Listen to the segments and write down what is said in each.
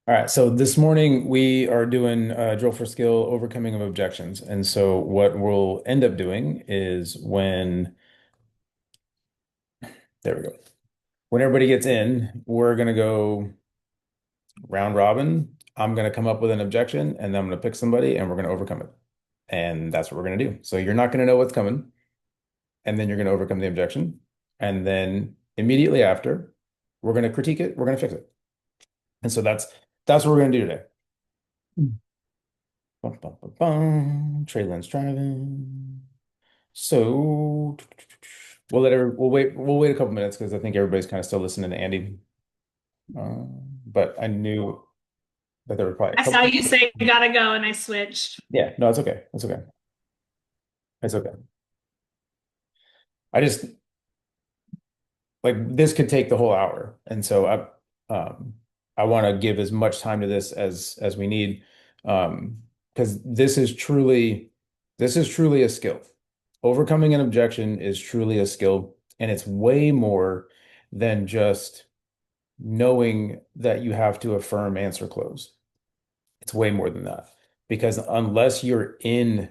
All right, so this morning we are doing drill for skill overcoming of objections. And so what we'll end up doing is there we go. When everybody gets in, we're going to go round robin. I'm going to come up with an objection and then I'm going to pick somebody and we're going to overcome it. And that's what we're going to do. So you're not going to know what's coming and then you're going to overcome the objection. And then immediately after, we're going to critique it, we're going to fix it. And so that's what we're going to do today. Bum, bum, bum, bum. Trey Lynn's driving. So we'll wait a couple minutes because I think everybody's kind of still listening to Andy. But I knew that there were probably a I saw couple. you say gotta go and I switched. Yeah, no, it's okay. It's okay. It's okay. I just like this could take the whole hour, and so I want to give as much time to this as we need, because this is truly a skill. Overcoming an objection is truly a skill, and it's way more than just knowing that you have to affirm answer close. It's way more than that because unless you're in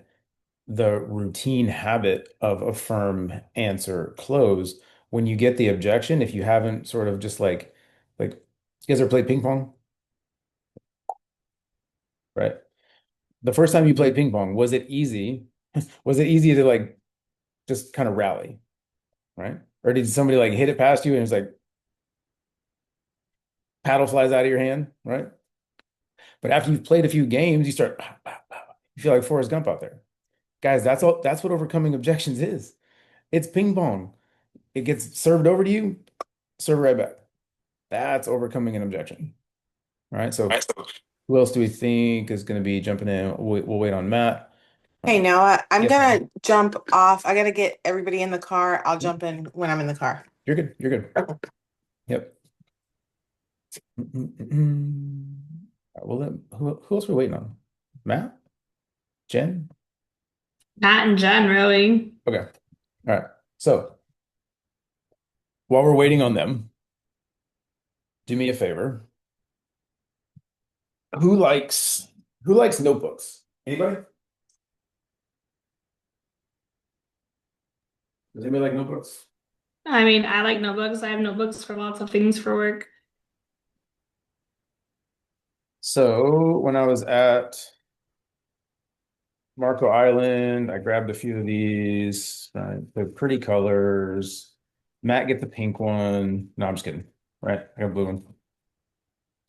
the routine habit of affirm answer close, when you get the objection, if you haven't sort of just like you guys ever played ping pong, right? The first time you played ping pong, was it easy? Was it easy to like just kind of rally, right? Or did somebody like hit it past you and it's like paddle flies out of your hand, right? But after you've played a few games, you start you feel like Forrest Gump out there. Guys, that's what overcoming objections is. It's ping pong. It gets served over to you, serve it right back. That's overcoming an objection. All right. So who else do we think is going to be jumping in? We'll wait on Matt. Hey, Uh, Noah, I'm yes, gonna ma'am. jump off. I gotta get everybody in the car. I'll jump in when I'm in the car. You're good. You're good. Okay. Yep. Mm-mm-mm. Well, then, who else are we waiting on? Matt? Jen? Matt and Jen, really. Okay. All right. So while we're waiting on them, do me a favor. Who likes who likes notebooks? Anybody? Does anybody like notebooks? I mean, I like notebooks. I have notebooks for lots of things for work. So when I was at Marco Island, I grabbed a few of these. They're pretty colors. Matt get the pink one. No, I'm just kidding. Right, I got a blue one. He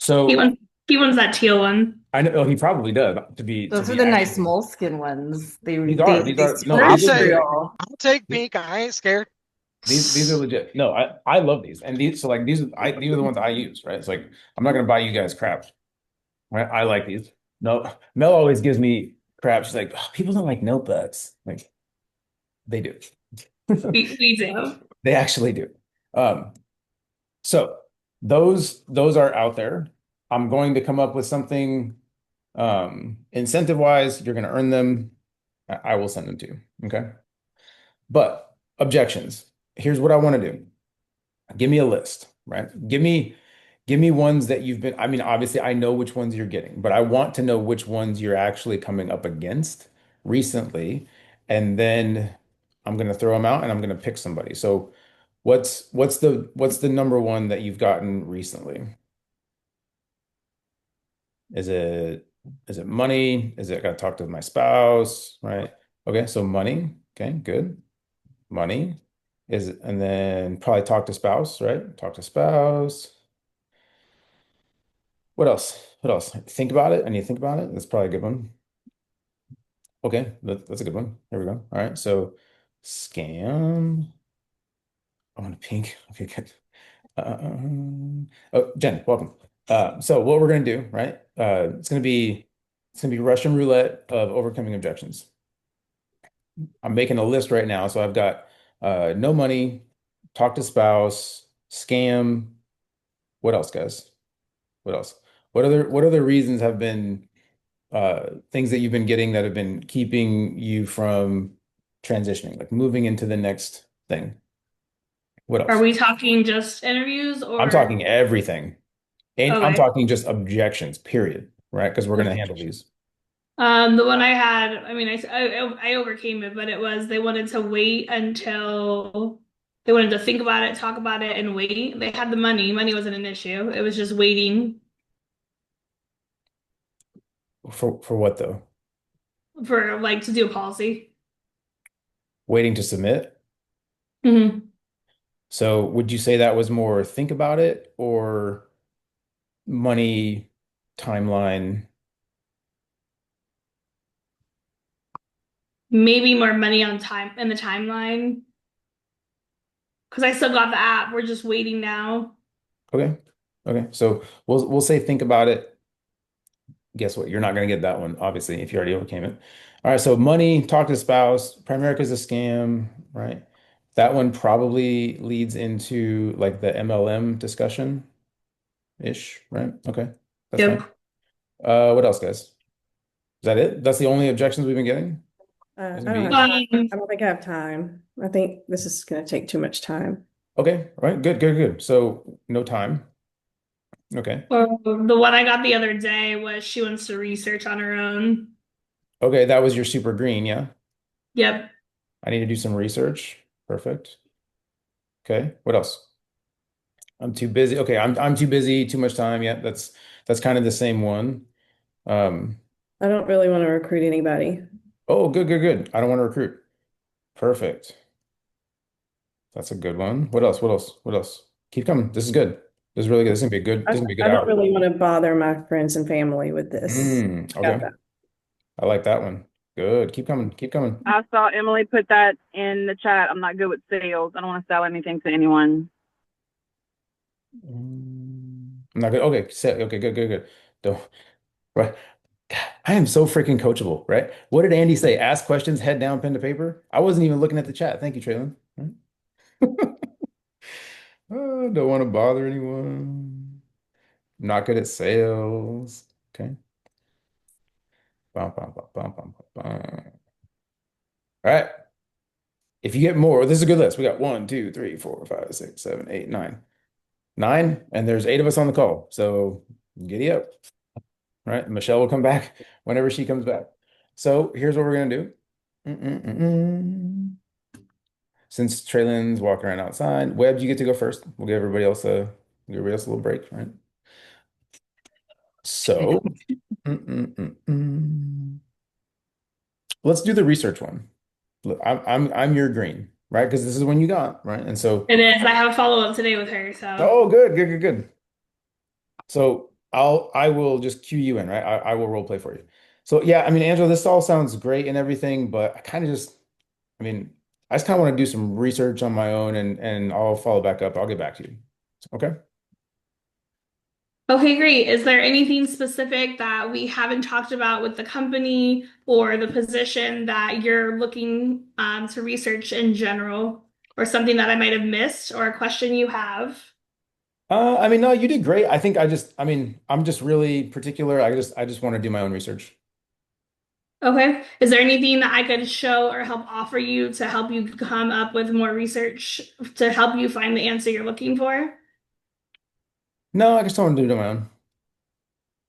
So wants he wants that teal one. I know he probably does to Those are be the nice actually. moleskin ones. They These they are these they are super no I'll these are take legit. industrial. I'll take These, pink. I ain't scared. these are legit. No, I love these and these. So like these are the ones I use. Right. It's like I'm not gonna buy you guys crap. Right. I like these. No, Mel always gives me crap. She's like, "Oh, people don't like notebooks." Like they do. We do. They actually do. Um, so those are out there. I'm going to come up with something incentive wise. You're going to earn them. I will send them to you. Okay. But objections. Here's what I want to do. Give me a list, right? Give me ones that you've been. I mean, obviously, I know which ones you're getting, but I want to know which ones you're actually coming up against recently, and then I'm going to throw them out and I'm going to pick somebody. So, what's the number one that you've gotten recently? Is it is it money? Is it got to talk to my spouse, right? Okay, so money. Okay, good. Money is, and then probably talk to spouse, right? Talk to spouse. What else? What else? Think about it. I need to think about it. That's probably a good one. Okay, that's a good one. Here we go. All right, so scam. I want a pink. Okay, good. Oh, Jen, welcome. So what we're gonna do, right? It's gonna be Russian roulette of overcoming objections. I'm making a list right now. So I've got no money, talk to spouse, scam. What else, guys? What else? What other reasons have been things that you've been getting that have been keeping you from transitioning, like moving into the next thing? What Are else? we talking just interviews I'm or talking everything. And I'm Okay. talking just objections, period, right? Because we're going to handle these. The one I had, I mean, I overcame it, but it was they wanted to wait until they wanted to think about it, talk about it, and wait. They had the money. Money wasn't an issue. It was just waiting For what though? for like to do a policy. Waiting to submit? Hmm. So would you say that was more think about it or money timeline? Maybe more money on time in the timeline because I still got the app. We're just waiting now. Okay. Okay. So we'll say think about it. Guess what? You're not going to get that one, obviously, if you already overcame it. All right. So money, talk to spouse, Primerica is a scam, right? That one probably leads into like the MLM discussion ish, right? Okay. That's fine. Yep. What else, guys? Is that it? That's the only objections we've been getting? Is it I don't have be time. Um, I don't think I have time. I think this is going to take too much time. okay? All right. Good, good, good. So no time. Okay. or the one I got the other day was she wants to research on her own. Okay. That was your super green. Yeah. Yep. I need to do some research. Perfect. Okay. What else? I'm too busy. Okay. I'm too busy. Too much time. Yeah. That's kind of the same one. Um, I don't really want to recruit anybody. oh, good, good, good. I don't want to recruit. Perfect. That's a good one. What else? What else? What else? Keep coming. This is good. This is really good. This is gonna be a good. This is gonna be a I good don't hour. really want to bother my friends and family with this. Got Okay. that. I like that one. Good. Keep coming. Keep coming. I saw Emily put that in the chat. I'm not good with sales. I don't want to sell anything to anyone. I'm not good. Okay. Okay. Good. Good. Good. Don't. Right. God, I am so freaking coachable, right? What did Andy say? Ask questions, head down, pen to paper. I wasn't even looking at the chat. Thank you, Traylon. Right? Oh, don't want to bother anyone. Not good at sales. Okay. Bum, bum, bum, bum, bum, bum, bum. All right. If you get more, this is a good list. We got 1, 2, 3, 4, 5, 6, 7, 8, 9. 9, and there's 8 of us on the call. So giddy up. Right? Michelle will come back whenever she comes back. So here's what we're gonna do. Mm-mm-mm-mm. Since Traylin's walking around outside, Webbs, you get to go first. We'll give everybody else a little break, right? So, mm-mm-mm-mm. Let's do the research one. Look, I'm your green, right? Because this is one you got, right? And so, It is. I have a follow-up today with her, so oh, good, good, good, good. So I will just cue you in, right? I will role play for you. So yeah, I mean, Angela, this all sounds great and everything, but I kind of just, I mean, I just kind of want to do some research on my own and I'll follow back up. I'll get back to you. Okay. okay, great. Is there anything specific that we haven't talked about with the company or the position that you're looking to research in general, or something that I might have missed, or a question you have? I mean, no, you did great. I mean, I'm just really particular. I just want to do my own research. Okay. Is there anything that I could show or help offer you to help you come up with more research to help you find the answer you're looking for? No, I just want to do it on my own.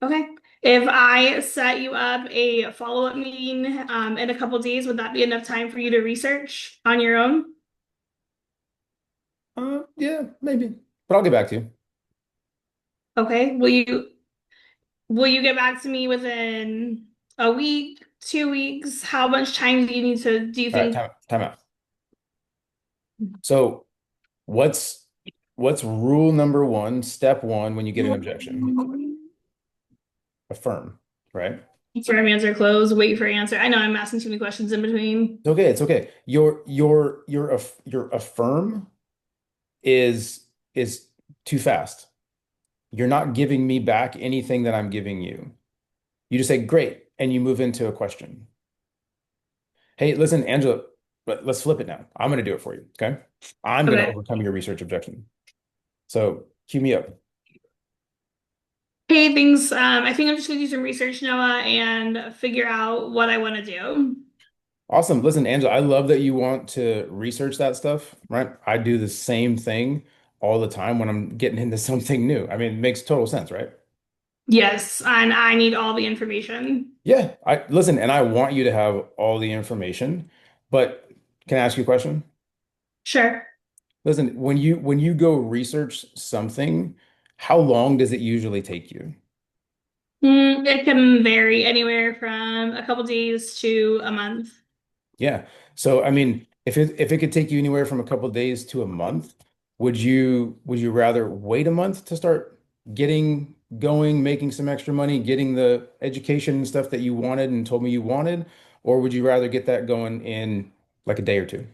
Okay. If I set you up a follow-up meeting in a couple days, would that be enough time for you to research on your own? Yeah, maybe, but I'll get back to you. Okay. Will you get back to me within a week, 2 weeks? How much time do you All right, think? time out. So what's rule number one, step one when you get an objection? Affirm, right? Firm answer, close, wait for answer. I know I'm asking too many questions in between. It's okay. It's okay. Your affirm is too fast. You're not giving me back anything that I'm giving you. You just say great, and you move into a question. Hey, listen, Angela, let's flip it now. I'm going to do it for you. Okay. I'm going to Okay. overcome your research objection. So cue me up. Hey, things. I think I'm just gonna do some research, Noah, and figure out what I want to do. Awesome. Listen, Angela, I love that you want to research that stuff, right? I do the same thing. all the time when I'm getting into something new. I mean, it makes total sense, right? Yes, and I need all the information. Yeah, I listen, and I want you to have all the information, but can I ask you a question? Sure. Listen, when you go research something, how long does it usually take you? It can vary anywhere from a couple days to a month. Yeah. So I mean, if it could take you anywhere from a couple of days to a month, would you rather wait a month to start getting going, making some extra money, getting the education and stuff that you wanted and told me you wanted, or would you rather get that going in like a day or two?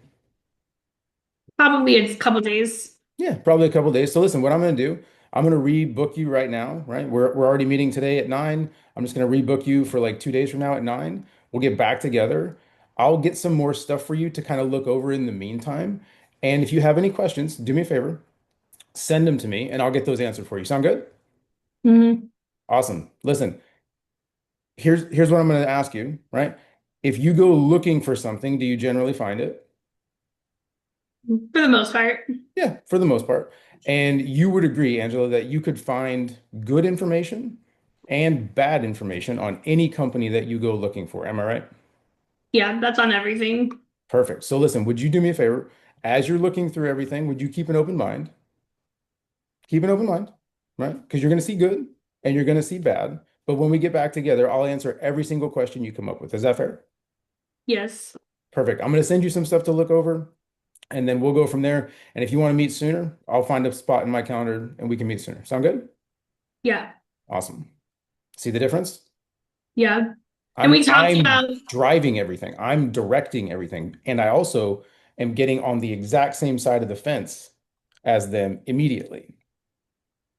Probably a couple days. Yeah, probably a couple of days. So listen, what I'm going to do, I'm going to rebook you right now, right? We're already meeting today at 9. I'm just going to rebook you for like 2 days from now at 9. We'll get back together. I'll get some more stuff for you to kind of look over in the meantime. And if you have any questions, do me a favor, send them to me and I'll get those answered for you. Sound good? Hmm. Awesome. Listen, here's what I'm going to ask you, right? If you go looking for something, do you generally find it? For the most part. Yeah, for the most part. And you would agree, Angela, that you could find good information and bad information on any company that you go looking for. Am I right? Yeah, that's on everything. Perfect. So listen, would you do me a favor? As you're looking through everything, would you keep an open mind? Keep an open mind, right? Because you're going to see good and you're going to see bad. But when we get back together, I'll answer every single question you come up with. Is that fair? Yes. Perfect. I'm going to send you some stuff to look over and then we'll go from there. And if you want to meet sooner, I'll find a spot in my calendar and we can meet sooner. Sound good? Yeah. Awesome. See the difference? Yeah. And we I'm talked I'm about, driving everything. I'm directing everything. And I also am getting on the exact same side of the fence as them immediately.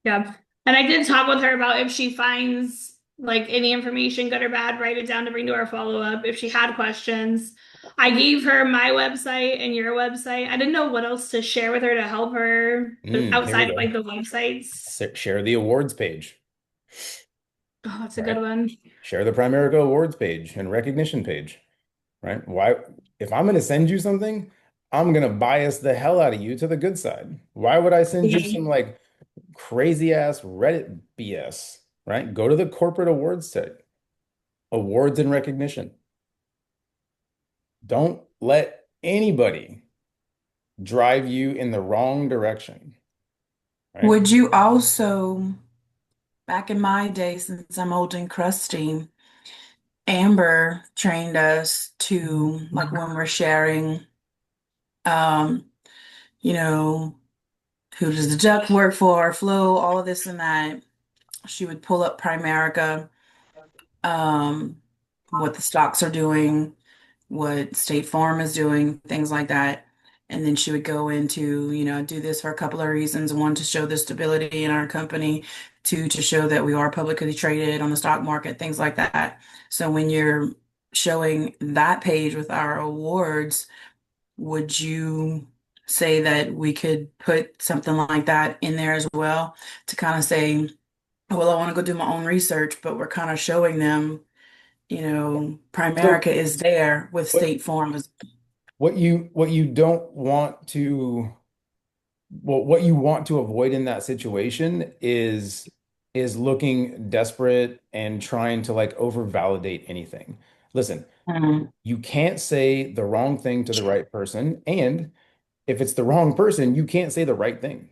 yeah. And I did talk with her about if she finds like any information, good or bad, write it down to bring to our follow-up. If she had questions, I gave her my website and your website. I didn't know what else to share with her to help her Here we outside of like go. the websites. Share the awards page, Oh, that's a good right? one. Share the Primerica awards page and recognition page, right? Why, if I'm going to send you something, I'm going to bias the hell out of you to the good side. Why would I send you some like crazy ass Reddit BS, right? Go to the corporate awards site, awards and recognition. Don't let anybody drive you in the wrong direction, right? Would you also, back in my day, since I'm old and crusty, Amber trained us to, like when we're sharing, um, you know, who does the duck work for, Flo, all of this and that. She would pull up Primerica, um, what the stocks are doing, what State Farm is doing, things like that. And then she would go into, do this for a couple of reasons. One, to show the stability in our company. Two, to show that we are publicly traded on the stock market, things like that. So when you're showing that page with our awards, would you say that we could put something like that in there as well to kind of say, well, I want to go do my own research, but we're kind of showing them, Primerica So is there with what State Farm. what you don't want to well, what you want to avoid in that situation is looking desperate and trying to like over validate anything. Listen, Mhm. you can't say the wrong thing to the right person, and if it's the wrong person, you can't say the right thing.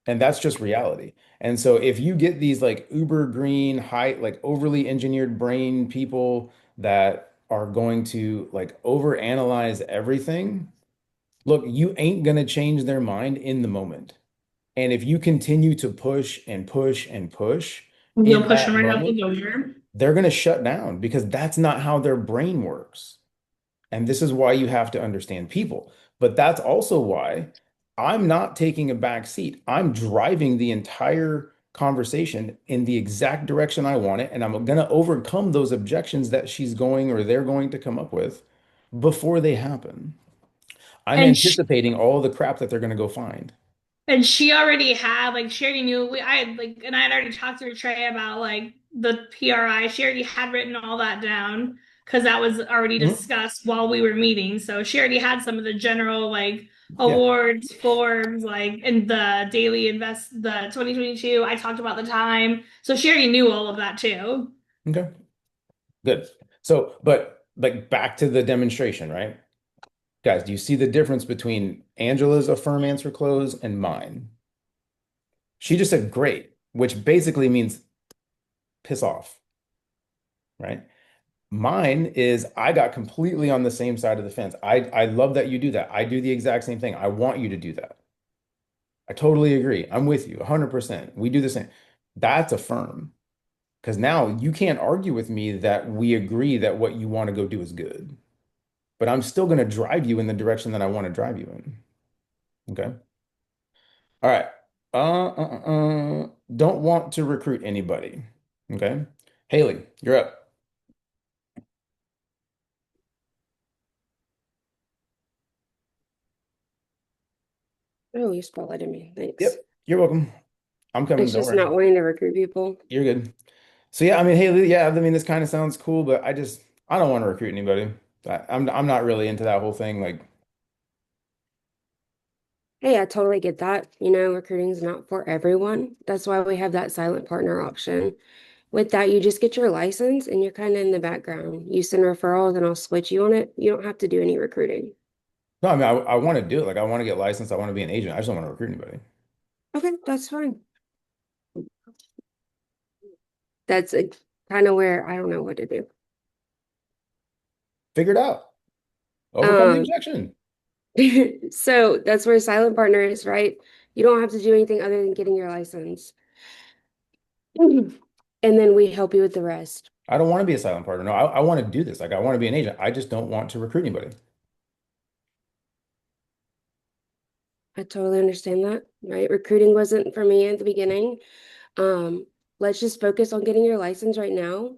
And that's just reality. And so if you get these like uber green, high, like overly engineered brain people that are going to like overanalyze everything, look, you ain't gonna change their mind in the moment. And if you continue to push and push and push You'll in push them that right out the moment, door. they're gonna shut down because that's not how their brain works. And this is why you have to understand people. But that's also why I'm not taking a back seat. I'm driving the entire conversation in the exact direction I want it. And I'm going to overcome those objections that she's going or they're going to come up with before they happen. I'm And she, anticipating all the crap that they're going to go find. and she already had like she already knew I had like and I had already talked to her Trey about like the PRI. She already had written all that down because that was already Mhm. discussed while we were meeting. So she already had some of the general like awards forms, like in the daily the 2022. I talked about the time. So she already knew all of that too. Okay, good. So, but like back to the demonstration, right? Guys, do you see the difference between Angela's affirm answer close and mine? She just said great, which basically means piss off, right? Mine is I got completely on the same side of the fence. I love that you do that. I do the exact same thing. I want you to do that. I totally agree. I'm with you 100%. We do the same. That's affirm. Because now you can't argue with me that we agree that what you want to go do is good. But I'm still going to drive you in the direction that I want to drive you in. Okay. All right. Don't want to recruit anybody. Okay. Haley, you're up. Oh, you spotlighted me. Yep. Thanks. You're welcome. I'm coming. It's Don't just worry. not wanting to recruit people. You're good. So yeah, I mean, Haley, yeah, I mean, this kind of sounds cool, but I don't want to recruit anybody. I'm not really into that whole thing. Like, Hey, I totally get that. Recruiting is not for everyone. That's why we have that silent partner option. With that, you just get your license and you're kind of in the background. You send referrals and I'll switch you on it. You don't have to do any recruiting. no, I mean, I want to do it. Like, I want to get licensed. I want to be an agent. I just don't want to recruit anybody. Okay, that's fine. That's kind of where I don't know what to do. Figure it out. Overcome the Um, objection. so that's where silent partner is, right? You don't have to do anything other than getting your license. And then we help you with the rest. I don't want to be a silent partner. No, I want to do this. Like, I want to be an agent. I just don't want to recruit anybody. I totally understand that, right? Recruiting wasn't for me at the beginning. Um, let's just focus on getting your license right now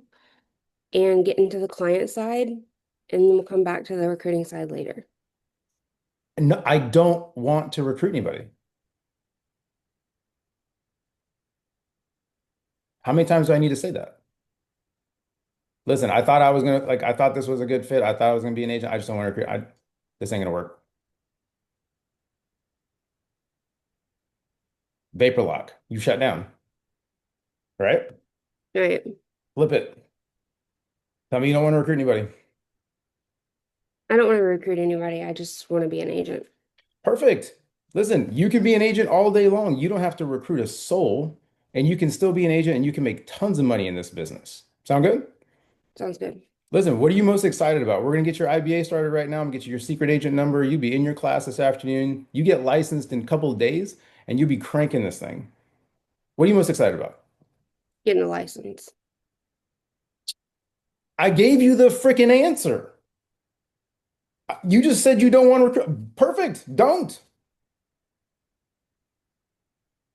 and get into the client side, and then we'll come back to the recruiting side later. No, I don't want to recruit anybody. How many times do I need to say that? Listen, I thought I was gonna like I thought this was a good fit. I thought I was gonna be an agent. I just don't want to recruit. This ain't gonna work. Vapor lock. You shut down, right? Right. Flip it. Tell me you don't want to recruit anybody. I don't want to recruit anybody. I just want to be an agent. Perfect. Listen, you can be an agent all day long. You don't have to recruit a soul, and you can still be an agent and you can make tons of money in this business. Sound good? Sounds good. Listen, what are you most excited about? We're gonna get your IBA started right now. I'm gonna get you your secret agent number. You'll be in your class this afternoon. You get licensed in a couple of days, and you'll be cranking this thing. What are you most excited about? Getting a license. I gave you the freaking answer. You just said you don't want to recruit. Perfect. Don't.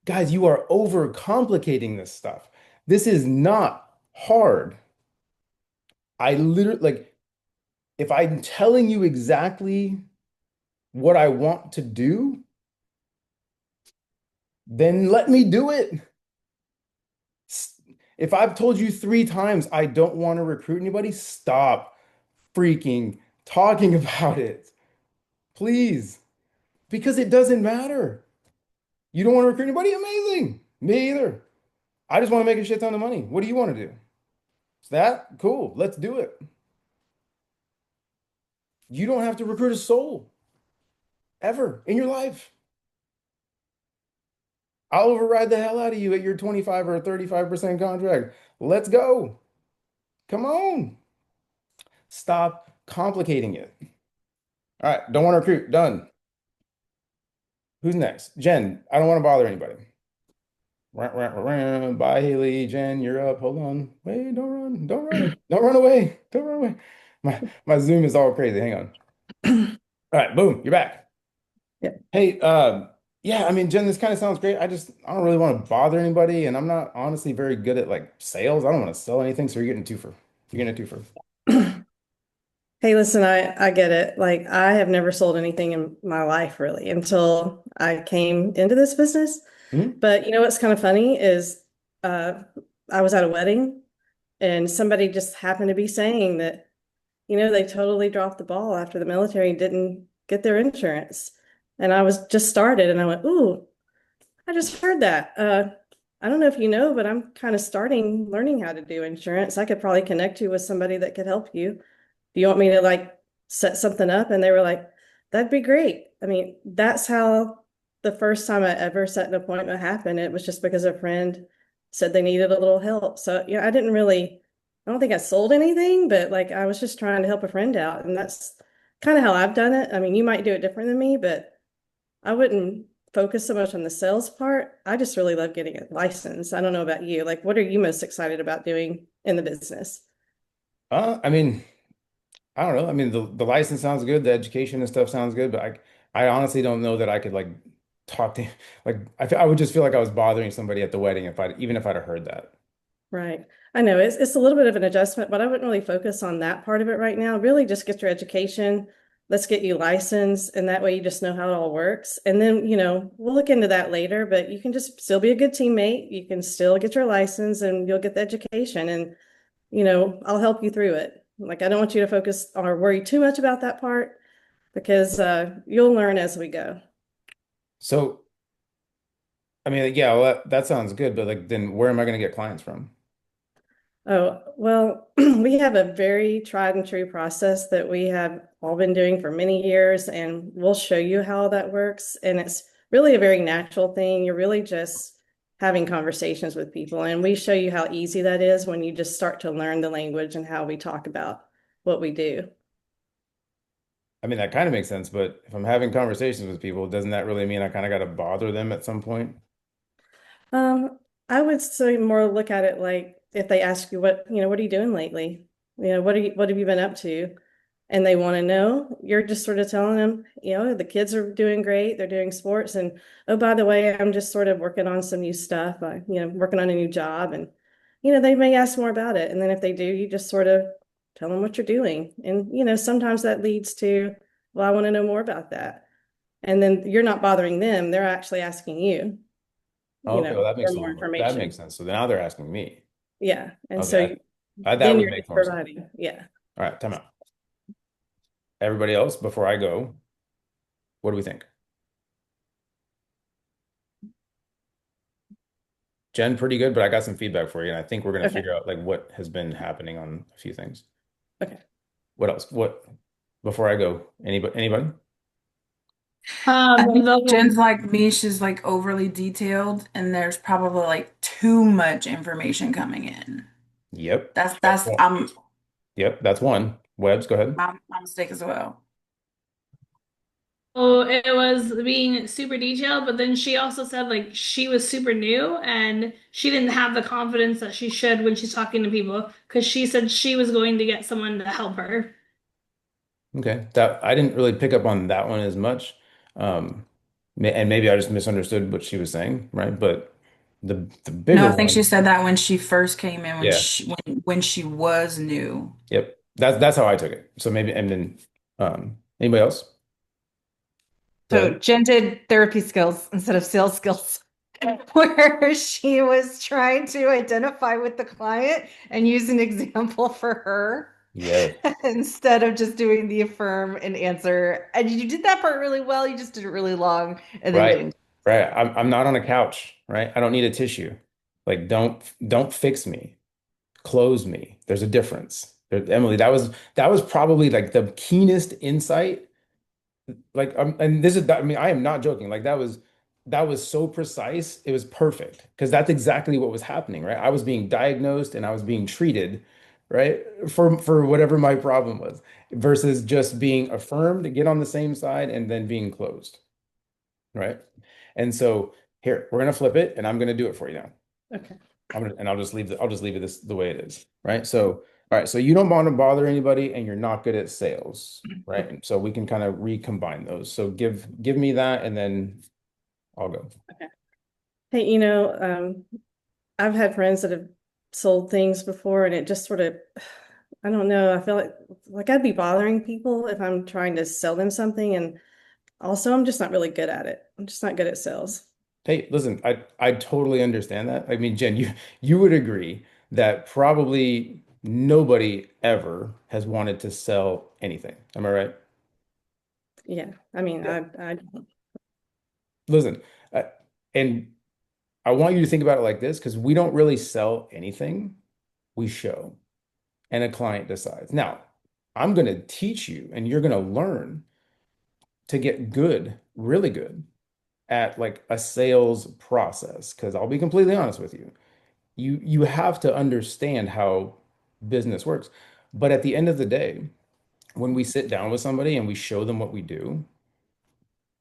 Guys, you are overcomplicating this stuff. This is not hard. I literally, like, if I'm telling you exactly what I want to do, then let me do it. If I've told you 3 times I don't want to recruit anybody, stop freaking talking about it. Please. Because it doesn't matter. You don't want to recruit anybody? Amazing. Me either. I just want to make a shit ton of money. What do you want to do? Is that cool? Let's do it. You don't have to recruit a soul ever in your life. I'll override the hell out of you at your 25 or 35% contract. Let's go. Come on. Stop complicating it. All right. Don't want to recruit. Done. Who's next? Jen. I don't want to bother anybody. Bye, Haley. Jen, you're up. Hold on. Wait, don't run. Don't run. Don't run away. Don't run away. My Zoom is all crazy. Hang on. All right, boom, you're back. Yeah. Hey, yeah, I mean, Jen, this kind of sounds great. I don't really want to bother anybody, and I'm not honestly very good at like sales. I don't want to sell anything, so you're getting a twofer. You're getting a twofer. Hey, listen, I get it. Like, I have never sold anything in my life really until I came into this business. Mhm. But you know what's kind of funny is uh, I was at a wedding and somebody just happened to be saying that, they totally dropped the ball after the military didn't get their insurance. And I was just started and I went, ooh, I just heard that. I don't know if you know, but I'm kind of starting learning how to do insurance. I could probably connect you with somebody that could help you. Do you want me to like set something up? And they were like, that'd be great. I mean, that's how the first time I ever set an appointment happened. It was just because a friend said they needed a little help. So, I didn't really, I don't think I sold anything, but like I was just trying to help a friend out. And that's kind of how I've done it. I mean, you might do it different than me, but I wouldn't focus so much on the sales part. I just really love getting a license. I don't know about you. Like, what are you most excited about doing in the business? I mean, I don't know. I mean, the license sounds good, the education and stuff sounds good, but I honestly don't know that I could like talk to like I would just feel like I was bothering somebody at the wedding if I even if I'd have heard that. Right. I know it's a little bit of an adjustment, but I wouldn't really focus on that part of it right now. Really just get your education. Let's get you licensed, and that way you just know how it all works. And then, we'll look into that later, but you can just still be a good teammate. You can still get your license and you'll get the education and, I'll help you through it. Like I don't want you to focus or worry too much about that part because you'll learn as we go. So, I mean, like, yeah, well, that sounds good, but like then where am I going to get clients from? Oh, well, we have a very tried and true process that we have all been doing for many years, and we'll show you how that works. And it's really a very natural thing. You're really just having conversations with people, and we show you how easy that is when you just start to learn the language and how we talk about what we do. I mean, that kind of makes sense, but if I'm having conversations with people, doesn't that really mean I kind of got to bother them at some point? Um, I would say more look at it like if they ask you what are you doing lately? What have you been up to? And they want to know, you're just sort of telling them, the kids are doing great, they're doing sports, and oh, by the way, I'm just sort of working on some new stuff. Working on a new job, and they may ask more about it. And then if they do, you just sort of tell them what you're doing. And sometimes that leads to, well, I want to know more about that. And then you're not bothering them, they're actually asking you, Oh, okay, well that for makes a more little more, that makes information. sense. So now they're asking me. Yeah. And Okay, so that then would you're make just more sense. providing. Yeah. All right, time out. Everybody else, before I go, what do we think? Jen, pretty good, but I got some feedback for you, and I think we're gonna Okay. figure out like what has been happening on a few things. Okay. What else? What before I go? Anybody? I think Jen's The like me, she's like overly detailed, and there's probably like too much information coming in. Yep. That's That's that's one. um Yep, that's one. Webbs, go ahead. my mistake as well. Oh, it was being super detailed, but then she also said like she was super new and she didn't have the confidence that she should when she's talking to people because she said she was going to get someone to help her. Okay. That I didn't really pick up on that one as much. And maybe I just misunderstood what she was saying, right? But the No, bigger I think she one, said that when she first came in, when yeah. she was new. Yep. That's how I took it. So maybe and then anybody else? Go So ahead. Jen did therapy skills instead of sales skills, where she was trying to identify with the client and use an example for her Yes. instead of just doing the affirm and answer. And you did that part really well. You just did it really long and then Right. getting. Right. I'm not on a couch, right? I don't need a tissue. Like don't fix me. Close me. There's a difference. Emily, that was probably like the keenest insight. Like and this is I mean I am not joking. Like that was so precise. It was perfect because that's exactly what was happening, right? I was being diagnosed and I was being treated, right? For whatever my problem was versus just being affirmed to get on the same side and then being closed, right? And so here, we're gonna flip it and I'm gonna do it for you now. Okay. I'll just leave it this the way it is, right? So, all right, so you don't want to bother anybody and you're not good at sales, right? Okay. And so we can kind of recombine those. So give me that and then I'll go. Okay. Hey, I've had friends that have sold things before and it just sort of, I don't know, I feel like I'd be bothering people if I'm trying to sell them something. And also I'm just not really good at it. I'm just not good at sales. Hey, listen, I totally understand that. I mean, Jen, you would agree that probably nobody ever has wanted to sell anything. Am I right? Yeah. I mean, Yeah. I don't. listen, uh, and I want you to think about it like this because we don't really sell anything, we show, and a client decides. Now, I'm going to teach you, and you're going to learn to get good, really good at like a sales process. Because I'll be completely honest with you, you have to understand how business works. But at the end of the day, when we sit down with somebody and we show them what we do,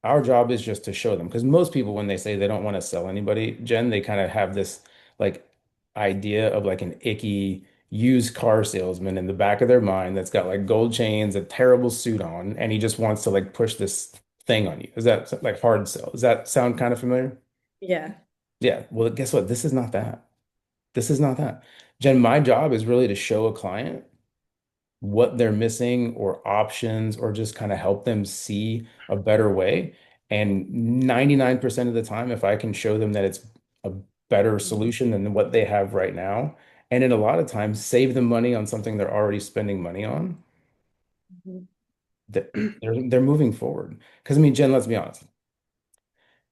our job is just to show them. Because most people, when they say they don't want to sell anybody, Jen, they kind of have this like idea of like an icky used car salesman in the back of their mind that's got like gold chains, a terrible suit on, and he just wants to like push this thing on you. Is that like hard sell? Does that sound kind of familiar? Yeah. Yeah. Well, guess what? This is not that. This is not that. Jen, my job is really to show a client what they're missing or options or just kind of help them see a better way. And 99% of the time, if I can show them that it's a better solution than what they have right now, and in a lot of times save them money on something they're already spending money on, Mhm. that they're moving forward. Because I mean, Jen, let's be honest.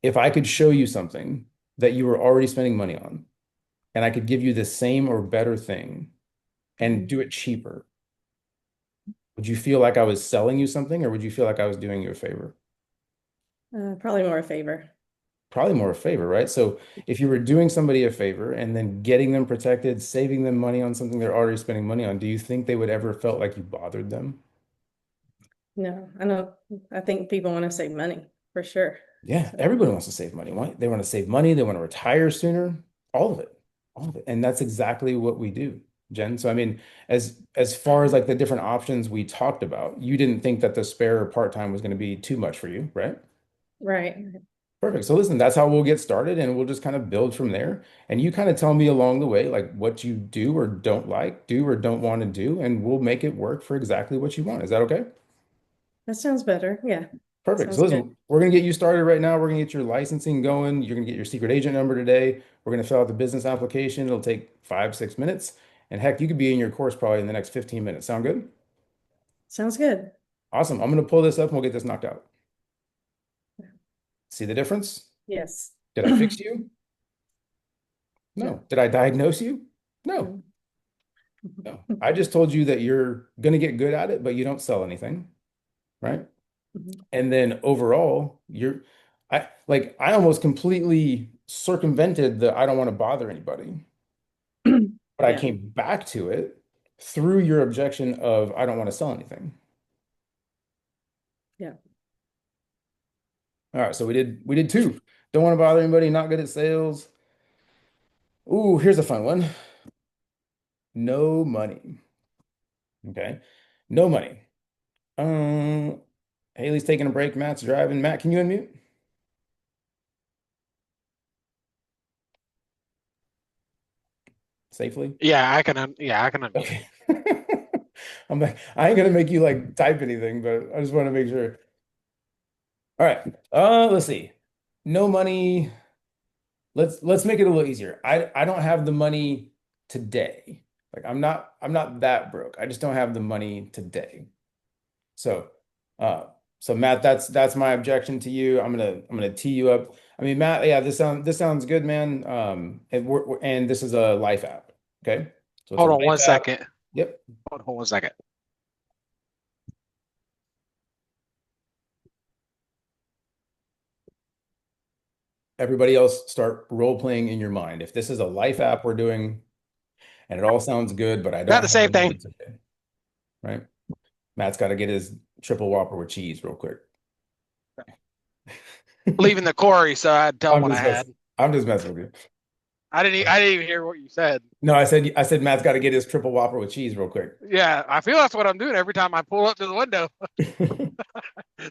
If I could show you something that you were already spending money on, and I could give you the same or better thing and do it cheaper, would you feel like I was selling you something or would you feel like I was doing you a favor? Probably more a favor. Probably more a favor, right? So if you were doing somebody a favor and then getting them protected, saving them money on something they're already spending money on, do you think they would ever felt like you bothered them? No, I know. I think people want to save money for sure. Yeah, So, everybody wants to save money. They want to save money, they want to retire sooner, all of it. All of it. And that's exactly what we do, Jen. So I mean, as far as like the different options we talked about, you didn't think that the spare part-time was going to be too much for you, right? right. Perfect. So listen, that's how we'll get started and we'll just kind of build from there. And you kind of tell me along the way, like what you do or don't like, do or don't want to do, and we'll make it work for exactly what you want. Is that okay? That sounds better. Yeah. Perfect. So Sounds good. listen, we're going to get you started right now. We're going to get your licensing going. You're going to get your secret agent number today. We're going to fill out the business application. It'll take 5, 6 minutes. And heck, you could be in your course probably in the next 15 minutes. Sound good? Sounds good. Awesome. I'm going to pull this up and we'll get this knocked out. See the difference? Yes. Did I fix you? No. No. Did I diagnose you? No. No. I just told you that you're going to get good at it, but you don't sell anything, right? Mhm. And then overall, I almost completely circumvented the I don't want to bother anybody, but I Yeah. came back to it through your objection of I don't want to sell anything. Yeah. All right, so we did two. Don't want to bother anybody, not good at sales. Ooh, here's a fun one. No money. Okay. No money. Haley's taking a break. Matt's driving. Matt, can you unmute safely? Yeah, I can unmute. Okay. I'm like, I ain't gonna make you like type anything, but I just want to make sure. All right. Let's see. No money. Let's make it a little easier. I don't have the money today. Like I'm not that broke. I just don't have the money today. So uh so Matt, that's my objection to you. I'm gonna tee you up. I mean, Matt, yeah, this sounds good, man. And this is a life app. Okay. So it's a Hold on life one app. second. Yep. Hold on one second. Everybody else start role playing in your mind. If this is a life app we're doing and it all sounds good, but I Not don't the have the same money thing. today, right? Matt's got to get his triple whopper with cheese real quick. Leaving the quarry, so I had to tell him I'm what I just had. messing. I'm just messing with you. I didn't even hear what you said. No, I said Matt's got to get his triple whopper with cheese real quick. Yeah, I feel that's what I'm doing every time I pull up to the window.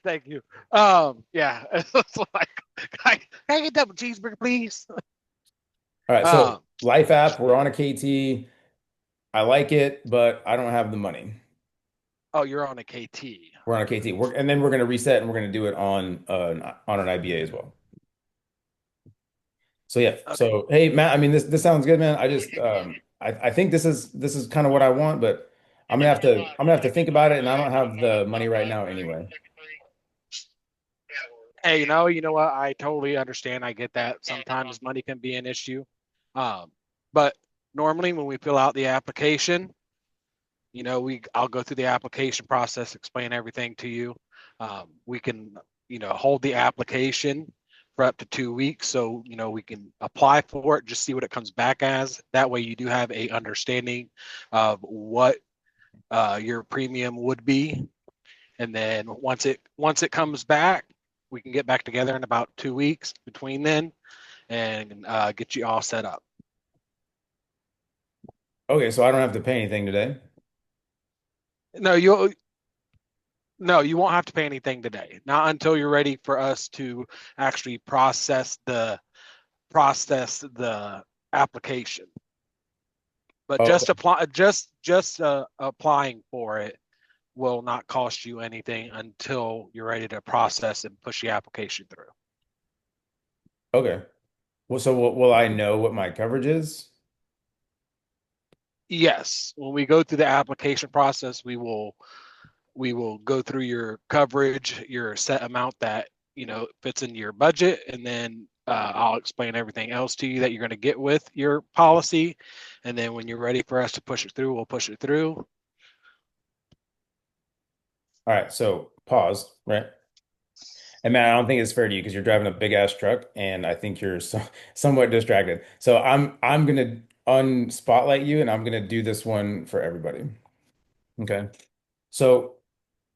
Thank you. Yeah, it's like, can I get double cheeseburger, please? All right, Um, so life app, we're on a KT. I like it, but I don't have the money. oh, you're on a KT. We're on a KT. And then we're going to reset and we're going to do it on an IBA as well. So yeah. Okay. So hey Matt, I mean this sounds good, man. I just I think this is kind of what I want, but I'm gonna have to think about it, and I don't have the money right now anyway. Hey, you know what? I totally understand. I get that. Sometimes money can be an issue. But normally when we fill out the application, I'll go through the application process, explain everything to you. We can, hold the application for up to 2 weeks. So, we can apply for it, just see what it comes back as. That way you do have a understanding of what your premium would be. And then once it comes back, we can get back together in about 2 weeks between then and get you all set up. Okay, so I don't have to pay anything today. No, you won't have to pay anything today. Not until you're ready for us to actually process the application. But Oh, just applying for it will not cost you anything until you're ready to process and push the application through. okay. Well, so will I know what my coverage is? Yes, when we go through the application process, we will go through your coverage, your set amount that fits into your budget, and then I'll explain everything else to you that you're going to get with your policy. And then when you're ready for us to push it through, we'll push it through. All right, so pause, right? And man, I don't think it's fair to you because you're driving a big ass truck, and I think you're somewhat distracted. So I'm gonna unspotlight you, and I'm gonna do this one for everybody. Okay. So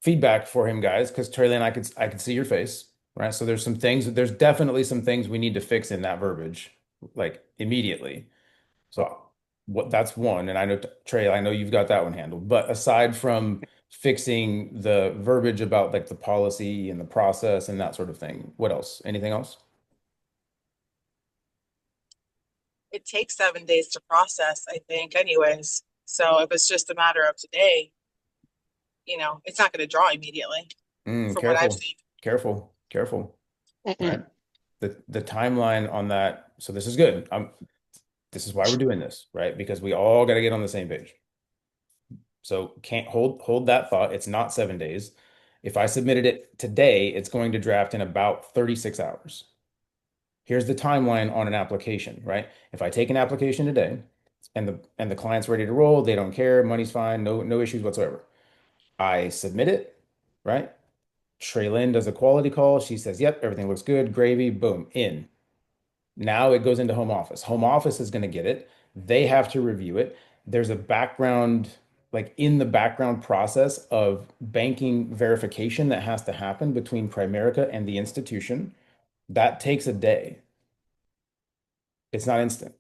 feedback for him, guys, because Traylon, I could see your face, right? So there's definitely some things we need to fix in that verbiage, like immediately. So that's one, and I know Trey, I know you've got that one handled. But aside from fixing the verbiage about like the policy and the process and that sort of thing, what else? Anything else? It takes 7 days to process, I think, anyways. So if it's just a matter of today, it's not going to draw immediately from what I've Careful, seen. careful, careful. Right? The timeline on that. So this is good. This is why we're doing this, right? Because we all got to get on the same page. So can't hold that thought. It's not 7 days. If I submitted it today, it's going to draft in about 36 hours. Here's the timeline on an application, right? If I take an application today and the client's ready to roll, they don't care, money's fine, no issues whatsoever. I submit it, right? Traylyn does a quality call. She says, yep, everything looks good, gravy, boom, in. Now it goes into home office. Home office is going to get it. They have to review it. There's a background, like in the background process of banking verification that has to happen between Primerica and the institution. That takes a day. It's not instant,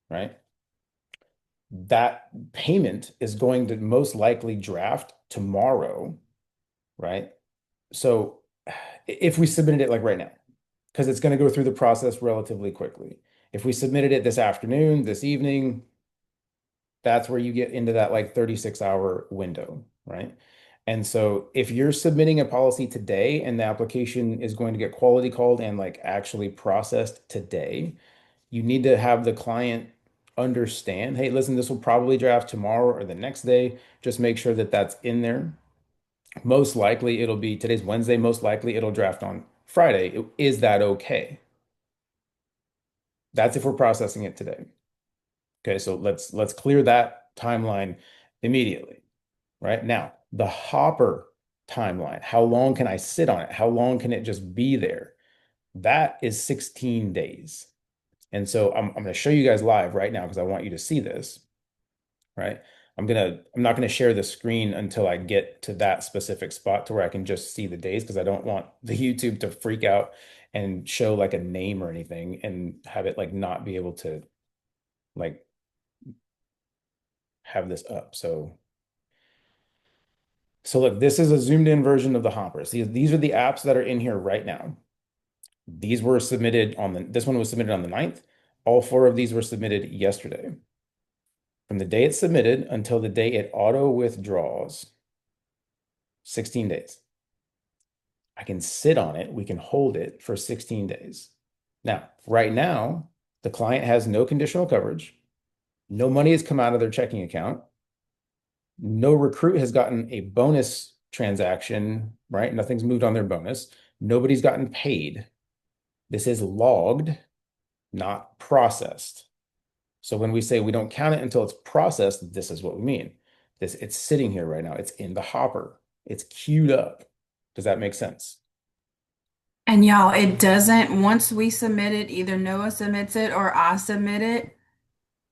right? That payment is going to most likely draft tomorrow, right? So if we submitted it like right now, because it's going to go through the process relatively quickly. If we submitted it this afternoon, this evening, that's where you get into that like 36-hour window, right? And so if you're submitting a policy today and the application is going to get quality called and like actually processed today, you need to have the client understand, hey, listen, this will probably draft tomorrow or the next day. Just make sure that that's in there. Most likely it'll be today's Wednesday, most likely it'll draft on Friday. Is that okay? That's if we're processing it today. Okay, so let's clear that timeline immediately. Right now, the hopper timeline, how long can I sit on it? How long can it just be there? That is 16 days. And so I'm going to show you guys live right now because I want you to see this, right? I'm not going to share the screen until I get to that specific spot to where I can just see the days because I don't want the YouTube to freak out and show like a name or anything and have it like not be able to like have this up. So look, this is a zoomed in version of the Hopper. See, these are the apps that are in here right now. These were submitted this one was submitted on the 9th. All four of these were submitted yesterday. From the day it's submitted until the day it auto withdraws, 16 days. I can sit on it. We can hold it for 16 days. Now, right now, the client has no conditional coverage. No money has come out of their checking account. No recruit has gotten a bonus transaction, right? Nothing's moved on their bonus. Nobody's gotten paid. This is logged, not processed. So when we say we don't count it until it's processed, this is what we mean. It's sitting here right now. It's in the hopper. It's queued up. Does that make sense? And y'all, it doesn't, once we submit it, either Noah submits it or I submit it,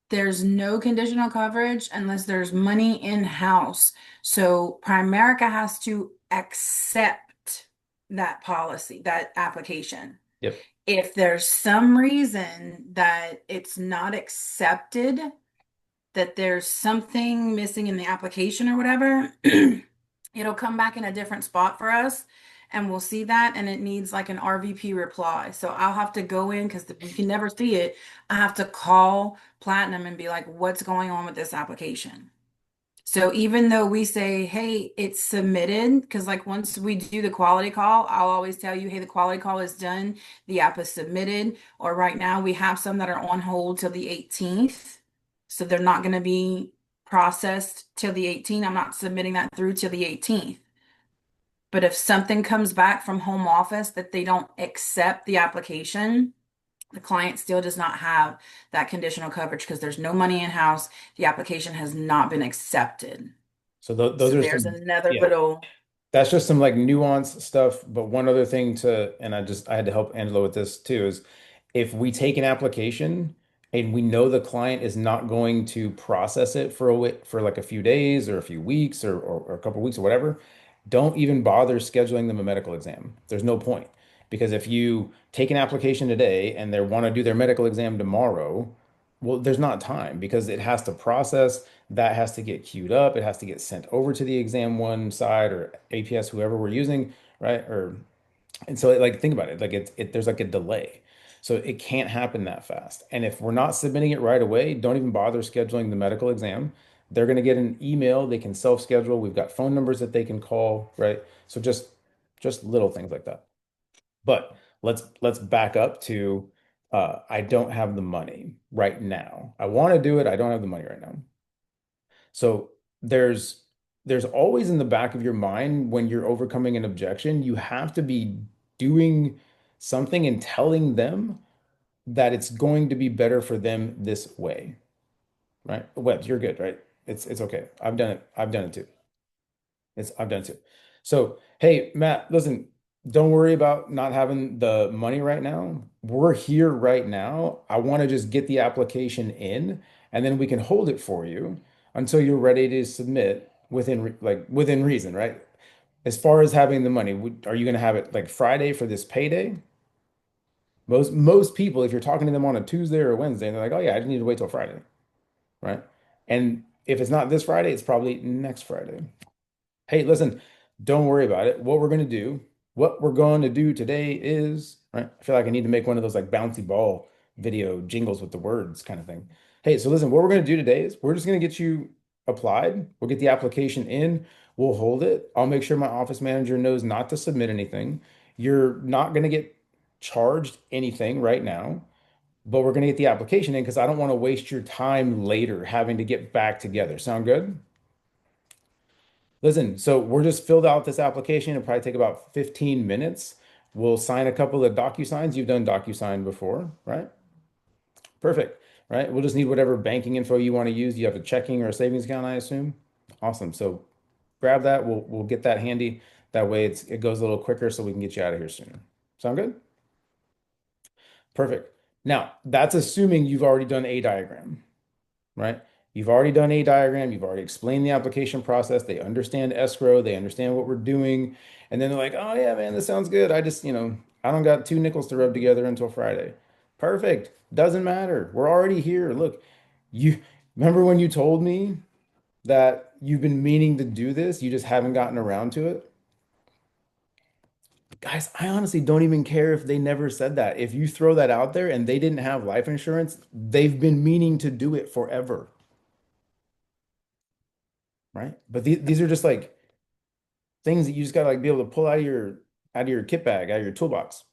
there's no conditional coverage unless there's money in-house. So Primerica has to accept that policy, that application. Yep. If there's some reason that it's not accepted, that there's something missing in the application or whatever, it'll come back in a different spot for us and we'll see that and it needs like an RVP reply. So I'll have to go in because we can never see it. I have to call Platinum and be like, what's going on with this application? So even though we say, hey, it's submitted, because like once we do the quality call, I'll always tell you, hey, the quality call is done, the app is submitted, or right now we have some that are on hold till the 18th. So they're not going to be processed till the 18th. I'm not submitting that through till the 18th. But if something comes back from home office that they don't accept the application, the client still does not have that conditional coverage because there's no money in house. The application has not been accepted. So those So are there's some, another yeah. little. That's just some like nuanced stuff. But one other thing and I had to help Angela with this too, is if we take an application and we know the client is not going to process it for like a few days or a few weeks or a couple weeks or whatever, don't even bother scheduling them a medical exam. There's no point. Because if you take an application today and they want to do their medical exam tomorrow, well, there's not time because it has to process, that has to get queued up, it has to get sent over to the exam one side or APS, whoever we're using, right? And so like think about it, like there's like a delay. So it can't happen that fast. And if we're not submitting it right away, don't even bother scheduling the medical exam. They're going to get an email, they can self-schedule. We've got phone numbers that they can call, right? So just little things like that. But let's back up to I don't have the money right now. I want to do it. I don't have the money right now. So there's always in the back of your mind when you're overcoming an objection, you have to be doing something and telling them that it's going to be better for them this way, right? Webbs, you're good, right? It's okay. I've done it. I've done it too. I've done it too. So, hey, Matt, listen, don't worry about not having the money right now. We're here right now. I want to just get the application in, and then we can hold it for you until you're ready to submit within reason, right? As far as having the money, are you going to have it like Friday for this payday? Most people, if you're talking to them on a Tuesday or a Wednesday, and they're like, "Oh yeah, I just need to wait till Friday," right? And if it's not this Friday, it's probably next Friday. Hey, listen, don't worry about it. What we're going to do today is, right? I feel like I need to make one of those like bouncy ball video jingles with the words kind of thing. Hey, so listen, what we're going to do today is we're just going to get you applied. We'll get the application in. We'll hold it. I'll make sure my office manager knows not to submit anything. You're not going to get charged anything right now, but we're going to get the application in because I don't want to waste your time later having to get back together. Sound good? Listen, so we're just filled out this application. It'll probably take about 15 minutes. We'll sign a couple of DocuSigns. You've done DocuSign before, right? Perfect, right? We'll just need whatever banking info you want to use. You have a checking or a savings account, I assume. Awesome. So grab that. We'll get that handy. That way it goes a little quicker so we can get you out of here sooner. Sound good? Perfect. Now, that's assuming you've already done a diagram, right? You've already done a diagram. You've already explained the application process. They understand escrow. They understand what we're doing. And then they're like, oh, yeah, man, this sounds good. I don't got two nickels to rub together until Friday. Perfect. Doesn't matter. We're already here. Look, you remember when you told me that you've been meaning to do this? You just haven't gotten around to it? Guys, I honestly don't even care if they never said that. If you throw that out there and they didn't have life insurance, they've been meaning to do it forever. Right? But these are just like things that you just gotta like be able to pull out of your kit bag, out of your toolbox.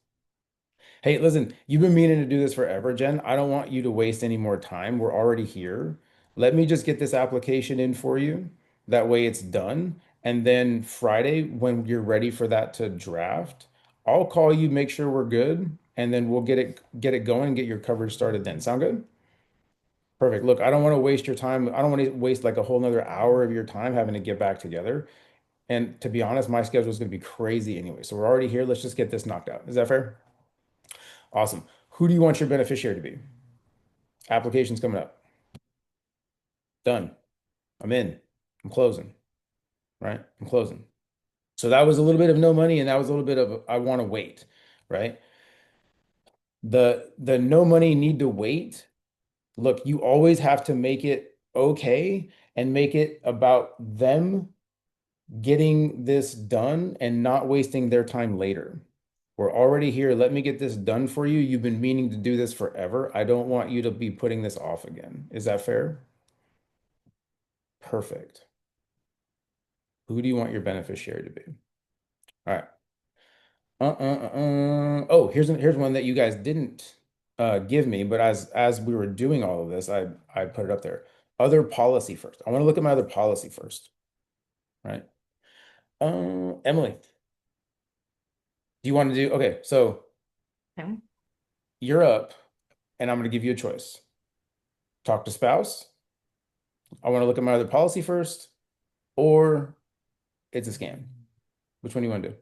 Hey, listen, you've been meaning to do this forever, Jen. I don't want you to waste any more time. We're already here. Let me just get this application in for you. That way it's done. And then Friday, when you're ready for that to draft, I'll call you, make sure we're good, and then we'll get it going, get your coverage started then. Sound good? Perfect. Look, I don't want to waste your time. I don't want to waste like a whole nother hour of your time having to get back together. And to be honest, my schedule is going to be crazy anyway. So we're already here. Let's just get this knocked out. Is that fair? Awesome. Who do you want your beneficiary to be? Application's coming up. Done. I'm in. I'm closing. Right? I'm closing. So that was a little bit of no money, and that was a little bit of I want to wait, right? The no money need to wait. Look, you always have to make it okay and make it about them getting this done and not wasting their time later. We're already here. Let me get this done for you. You've been meaning to do this forever. I don't want you to be putting this off again. Is that fair? Perfect. Who do you want your beneficiary to be? All right. Oh, here's one that you guys didn't give me, but as we were doing all of this, I put it up there. Other policy first. I want to look at my other policy first, right? Emily, do you want to do? Okay, so Okay. you're up, and I'm going to give you a choice. Talk to spouse. I want to look at my other policy first, or it's a scam. Which one do you want to do?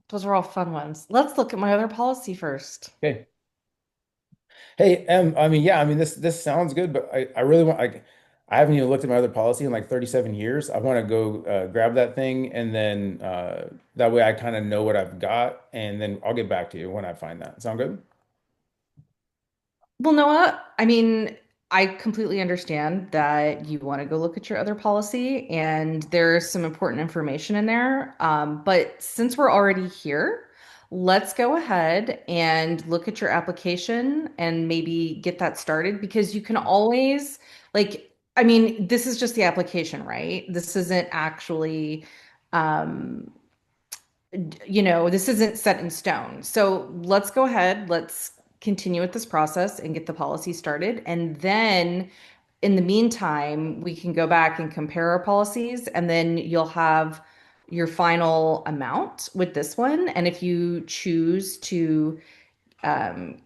Those are all fun ones. Let's look at my other policy first. Okay. Hey, I mean, yeah, I mean this sounds good, but I really want I haven't even looked at my other policy in like 37 years. I want to go grab that thing and then that way I kind of know what I've got and then I'll get back to you when I find that. Sound good? Well, Noah, I mean, I completely understand that you want to go look at your other policy, and there's some important information in there. But since we're already here, let's go ahead and look at your application and maybe get that started because you can always, like, I mean, this is just the application, right? This isn't actually, um, this isn't set in stone. So let's go ahead, let's continue with this process and get the policy started. And then in the meantime, we can go back and compare our policies, and then you'll have your final amount with this one. And if you choose to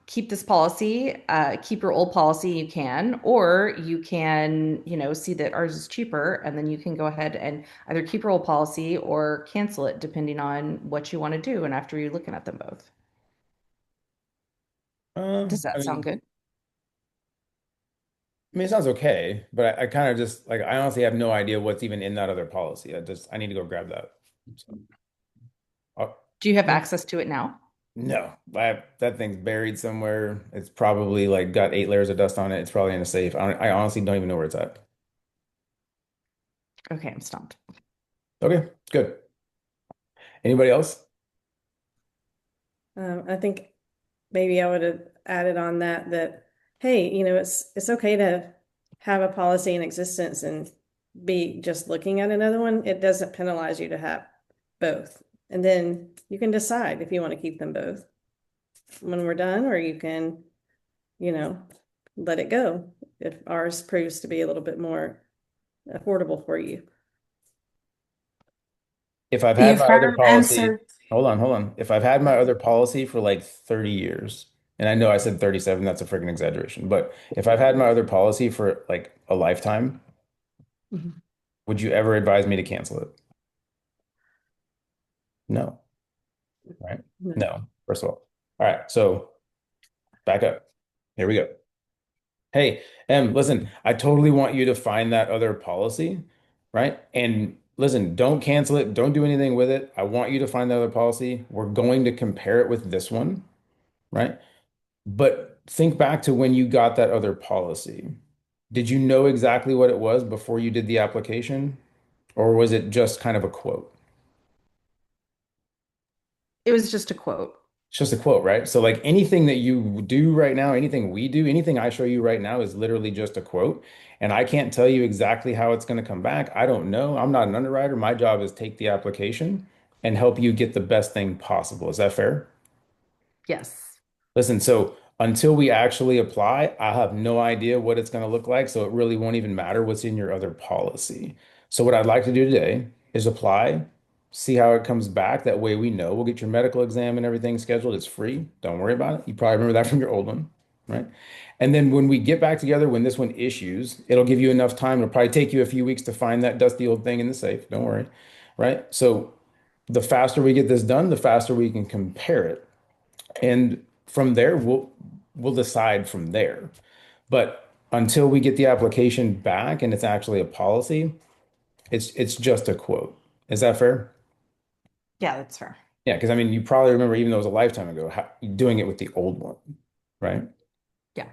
keep this policy, keep your old policy, you can, or you can, see that ours is cheaper, and then you can go ahead and either keep your old policy or cancel it, depending on what you want to do. And after you're looking at them both, does I that sound mean, good? it sounds okay, but I kind of just like I honestly have no idea what's even in that other policy. I need to go grab that. So, Do you have access to it now? no, that thing's buried somewhere. It's probably like got 8 layers of dust on it. It's probably in a safe. I honestly don't even know where it's at. Okay, I'm stumped. Okay, good. Anybody else? I think maybe I would have added on that, hey, it's okay to have a policy in existence and be just looking at another one. It doesn't penalize you to have both. And then you can decide if you want to keep them both when we're done, or you can, let it go if ours proves to be a little bit more affordable for you. If I've The had my other affirmative policy, answer. hold on. If I've had my other policy for like 30 years, and I know I said 37, that's a freaking exaggeration, but if I've had my other policy for like a lifetime, Mhm. would you ever advise me to cancel it? No, right? No. No, first of all. All right, so back up. Here we go. Hey, listen, I totally want you to find that other policy, right? And listen, don't cancel it. Don't do anything with it. I want you to find the other policy. We're going to compare it with this one, right? But think back to when you got that other policy. Did you know exactly what it was before you did the application? Or was it just kind of a quote? It was just a quote. It's just a quote, right? So like anything that you do right now, anything we do, anything I show you right now is literally just a quote. And I can't tell you exactly how it's going to come back. I don't know. I'm not an underwriter. My job is take the application and help you get the best thing possible. Is that fair? Yes. Listen, so until we actually apply, I have no idea what it's going to look like. So it really won't even matter what's in your other policy. So what I'd like to do today is apply, see how it comes back. That way we know. We'll get your medical exam and everything scheduled. It's free. Don't worry about it. You probably remember that from your old one, right? And then when we get back together, when this one issues, it'll give you enough time. It'll probably take you a few weeks to find that dusty old thing in the safe. Don't worry, right? So the faster we get this done, the faster we can compare it. And from there, we'll decide from there. But until we get the application back and it's actually a policy, it's just a quote. Is that fair? Yeah, that's fair. Yeah, because I mean, you probably remember, even though it was a lifetime ago, doing it with the old one, right? Yeah.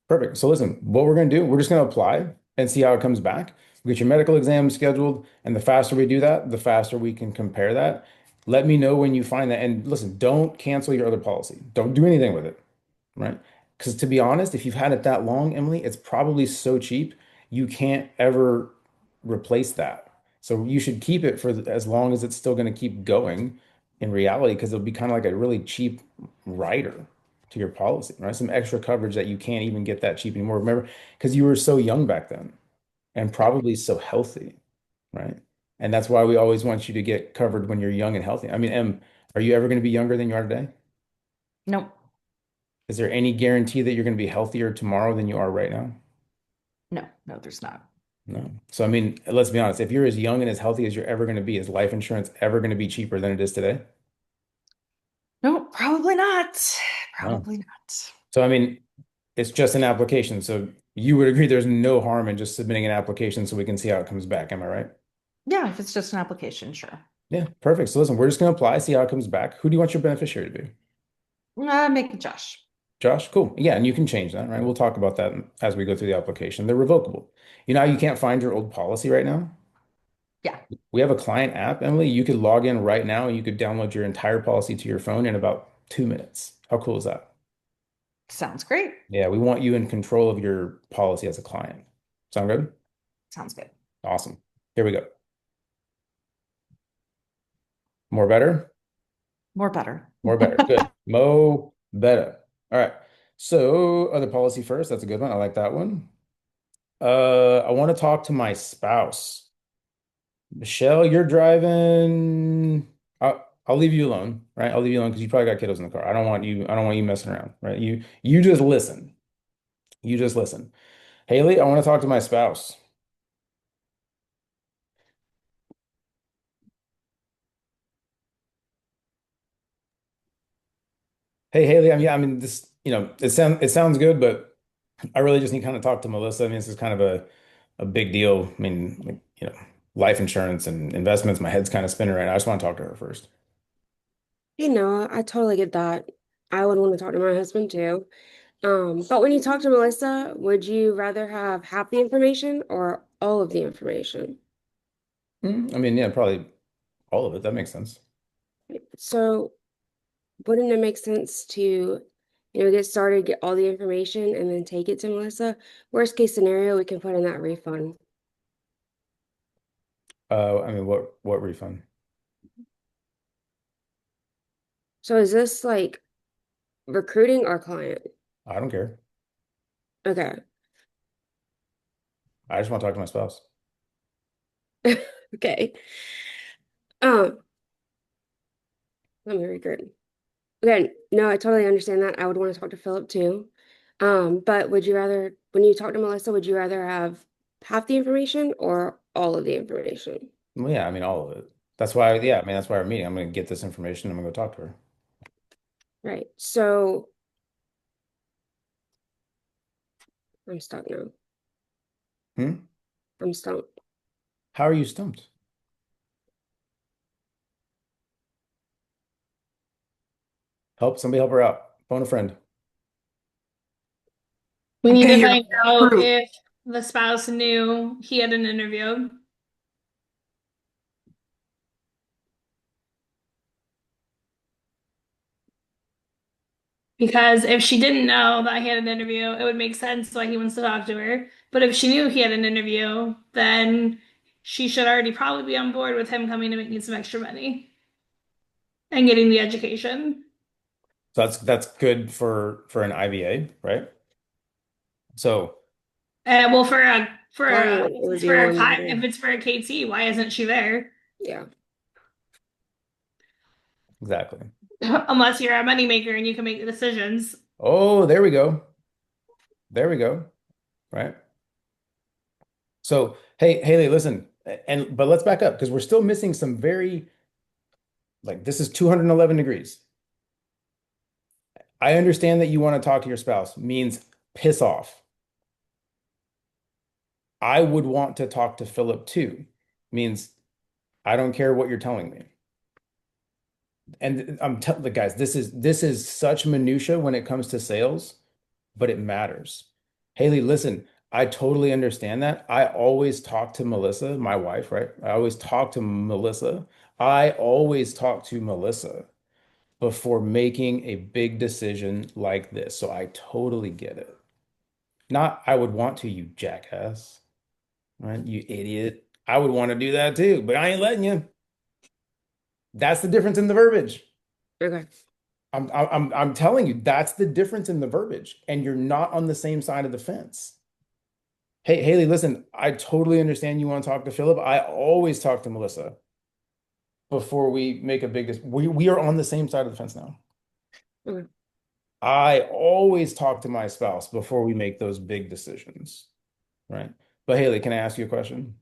Perfect. So listen, what we're going to do, we're just going to apply and see how it comes back. We get your medical exam scheduled, and the faster we do that, the faster we can compare that. Let me know when you find that. And listen, don't cancel your other policy. Don't do anything with it, right? Because to be honest, if you've had it that long, Emily, it's probably so cheap you can't ever replace that. So you should keep it for as long as it's still going to keep going in reality, because it'll be kind of like a really cheap rider to your policy, right? Some extra coverage that you can't even get that cheap anymore. Remember, because you were so young back then and probably so healthy, right? And that's why we always want you to get covered when you're young and healthy. I mean, Em, are you ever going to be younger than you are today? Nope. Is there any guarantee that you're going to be healthier tomorrow than you are right now? No, there's not. No. So, I mean, let's be honest. If you're as young and as healthy as you're ever going to be, is life insurance ever going to be cheaper than it is today? No, probably not. No. Probably not. So, I mean, it's just an application. So you would agree there's no harm in just submitting an application so we can see how it comes back. Am I right? Yeah, if it's just an application, sure. Yeah, perfect. So listen, we're just going to apply, see how it comes back. Who do you want your beneficiary to be? Make it Josh. Josh, cool. Yeah, and you can change that, right? We'll talk about that as we go through the application. They're revocable. You know how you can't find your old policy right now? Yeah. We have a client app, Emily. You could log in right now and you could download your entire policy to your phone in about 2 minutes. How cool is that? Sounds great. Yeah, we want you in control of your policy as a client. Sound good? Sounds good. Awesome. Here we go. More better? More better. More better. Good. Mo better. All right. So other policy first. That's a good one. I like that one. I want to talk to my spouse. Michelle, you're driving. I'll leave you alone, right? I'll leave you alone because you probably got kiddos in the car. I don't want you messing around, right? You just listen. You just listen. Haley, I want to talk to my spouse. Hey, Haley, I mean, this, it sounds good, but I really just need to kind of talk to Melissa. I mean, this is kind of a big deal. I mean, like, life insurance and investments. My head's kind of spinning right now. I just want to talk to her first. I totally get that. I would want to talk to my husband too. But when you talk to Melissa, would you rather have half the information or all of the information? I mean, yeah, probably all of it. That makes sense. So wouldn't it make sense to, get started, get all the information, and then take it to Melissa? Worst case scenario, we can put in that refund. I mean, what refund? So is this like recruiting our client? I don't care. Okay. I just want to talk to my spouse. Okay. Um, let me regroup. Okay, no, I totally understand that. I would want to talk to Philip too. But would you rather, when you talk to Melissa, would you rather have half the information or all of the information? Well, yeah, I mean, all of it. That's why, yeah, I mean, that's why we're meeting. I'm going to get this information. I'm going to go talk to her. Right. So I'm stuck now. I'm stumped. How are you stumped? Somebody help her out. Phone a friend. We need Okay, to you're find out through. if the spouse knew he had an interview. Because if she didn't know that he had an interview, it would make sense why he wants to talk to her. But if she knew he had an interview, then she should already probably be on board with him coming to make me some extra money and getting the education. So that's good for an IVA, right? So, Well, for a Client would be one. if it's for a KT, why isn't she there? Yeah. Exactly. Unless you're a moneymaker and you can make the decisions. Oh, there we go. There we go. Right. So, hey, Haley, listen, but let's back up because we're still missing some very, like, this is 211 degrees. I understand that you want to talk to your spouse, means piss off. I would want to talk to Philip too, means I don't care what you're telling me. And I'm telling the guys, this is such minutia when it comes to sales, but it matters. Haley, listen, I totally understand that. I always talk to Melissa, my wife, right? I always talk to Melissa. I always talk to Melissa before making a big decision like this. So I totally get it. Not I would want to, you jackass, right? You idiot. I would want to do that too, but I ain't letting you. That's the difference in the verbiage. Okay. I'm telling you, that's the difference in the verbiage, and you're not on the same side of the fence. Hey, Haley, listen, I totally understand you want to talk to Philip. I always talk to Melissa before we make a big we are on the same side of the fence now. Okay. I always talk to my spouse before we make those big decisions, right? But Haley, can I ask you a question?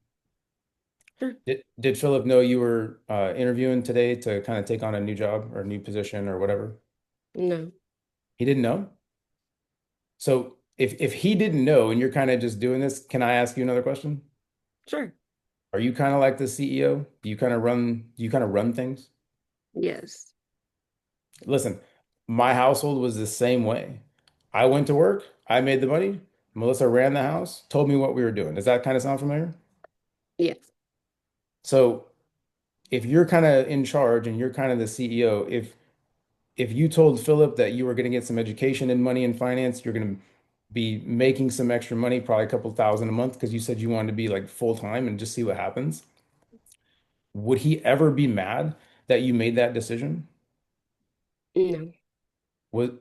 Sure. Did Philip know you were interviewing today to kind of take on a new job or a new position or whatever? No. He didn't know? So if he didn't know and you're kind of just doing this, can I ask you another question? Sure. Are you kind of like the CEO? Do you kind of run things? Yes. Listen, my household was the same way. I went to work, I made the money, Melissa ran the house, told me what we were doing. Does that kind of sound familiar? Yes. So if you're kind of in charge and you're kind of the CEO, if you told Philip that you were going to get some education in money and finance, you're going to be making some extra money, probably a couple thousand a month, because you said you wanted to be like full time and just see what happens. Would he ever be mad that you made that decision? No. Would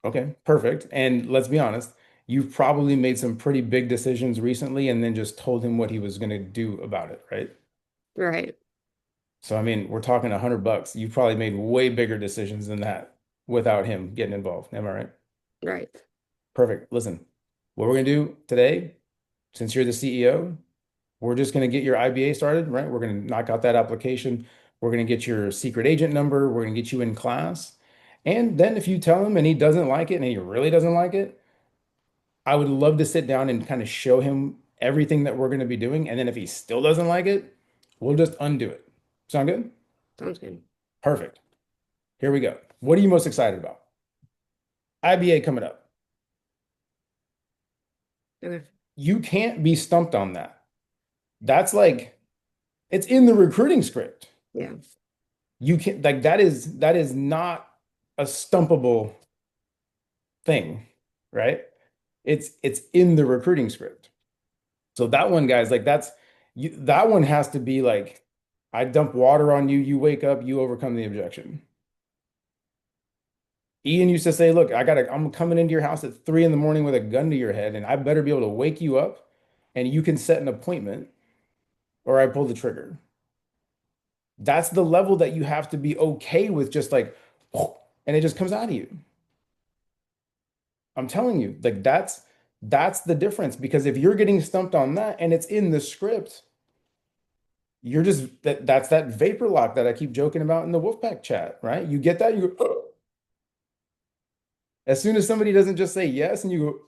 okay, perfect. And let's be honest, you've probably made some pretty big decisions recently and then just told him what he was going to do about it, right? Right. So I mean, we're talking $100. You've probably made way bigger decisions than that without him getting involved. Am I right? Right. Perfect. Listen, what we're gonna do today, since you're the CEO, we're just gonna get your IBA started, right? We're gonna knock out that application. We're gonna get your secret agent number. We're gonna get you in class. And then if you tell him and he doesn't like it and he really doesn't like it, I would love to sit down and kind of show him everything that we're gonna be doing. And then if he still doesn't like it, we'll just undo it. Sound good? Sounds good. Perfect. Here we go. What are you most excited about? IBA coming up. Okay. You can't be stumped on that. That's like it's in the recruiting script. Yeah. You can't like that is not a stumpable thing, right? It's in the recruiting script. So that one, guys, like that one has to be like I dump water on you, you wake up, you overcome the objection. Ian used to say, look, I'm coming into your house at 3 in the morning with a gun to your head, and I better be able to wake you up and you can set an appointment or I pull the trigger. That's the level that you have to be okay with just like, and it just comes out of you. I'm telling you, like that's the difference because if you're getting stumped on that and it's in the script, you're just that's that vapor lock that I keep joking about in the Wolfpack chat, right? You get that, you go, "Ugh." As soon as somebody doesn't just say yes and you go,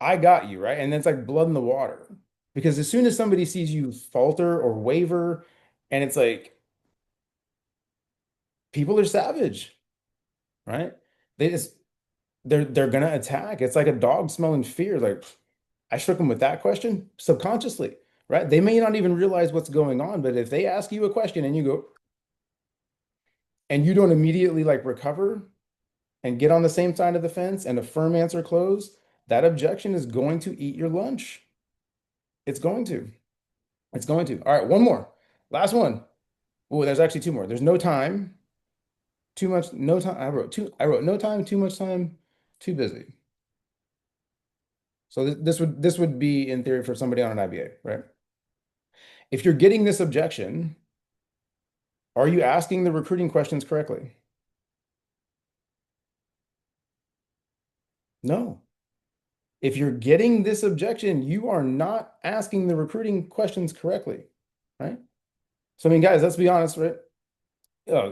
I got you, right? And it's like blood in the water. Because as soon as somebody sees you falter or waver, and it's like people are savage, right? They just they're gonna attack. It's like a dog smelling fear. Like I shook them with that question subconsciously, right? They may not even realize what's going on, but if they ask you a question and you go and you don't immediately like recover and get on the same side of the fence and a firm answer close, that objection is going to eat your lunch. It's going to. It's going to. All right, one more. Last one. Oh, there's actually two more. There's no time, too much, no time. I wrote no time, too much time, too busy. So this would be in theory for somebody on an IBA, right? If you're getting this objection, Are you asking the recruiting questions correctly? No. If you're getting this objection, you are not asking the recruiting questions correctly, right? So, I mean, guys, let's be honest, right?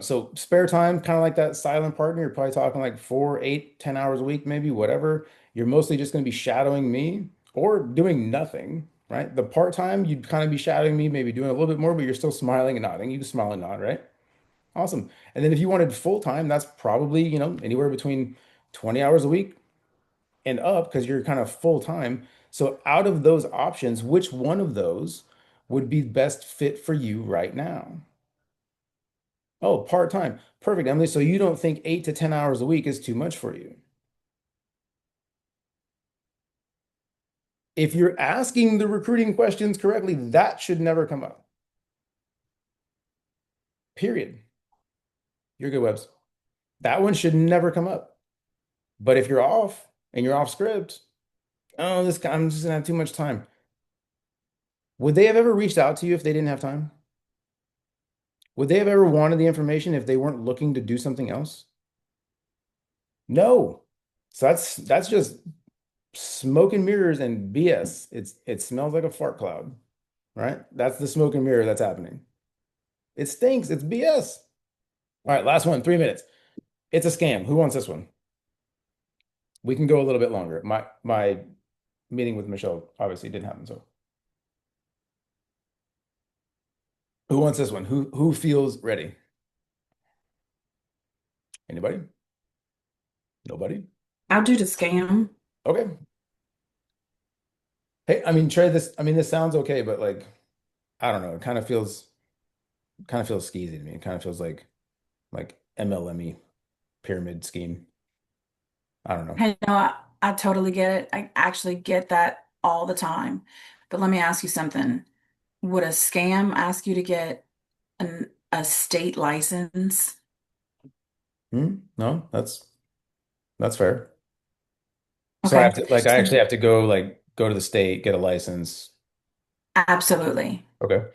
So spare time, kind of like that silent partner, you're probably talking like 4, 8, 10 hours a week, maybe whatever. You're mostly just going to be shadowing me or doing nothing, right? The part-time, you'd kind of be shadowing me, maybe doing a little bit more, but you're still smiling and nodding. You can smile and nod, right? Awesome. And then if you wanted full-time, that's probably, anywhere between 20 hours a week and up because you're kind of full-time. So out of those options, which one of those would be best fit for you right now? Oh, part-time. Perfect, Emily. So you don't think 8 to 10 hours a week is too much for you? If you're asking the recruiting questions correctly, that should never come up. Period. You're good, Webs. That one should never come up. But if you're off and you're off script, oh, this guy, I'm just gonna have too much time. Would they have ever reached out to you if they didn't have time? Would they have ever wanted the information if they weren't looking to do something else? No. So that's just smoke and mirrors and BS. It smells like a fart cloud, right? That's the smoke and mirror that's happening. It stinks. It's BS. All right, last one, 3 minutes. It's a scam. Who wants this one? We can go a little bit longer. My meeting with Michelle obviously didn't happen, so who wants this one? Who feels ready? Anybody? Nobody? I'll do the scam. Okay. Hey, I mean, Trey, this sounds okay, but like, I don't know. It kind of feels skeezy to me. It kind of feels like MLM-y pyramid scheme. I don't know. Hey, no, I totally get it. I actually get that all the time. But let me ask you something. Would a scam ask you to get a state license? No, that's fair. So I have Okay. to like I actually have to go to the state, get a license. Absolutely. Okay.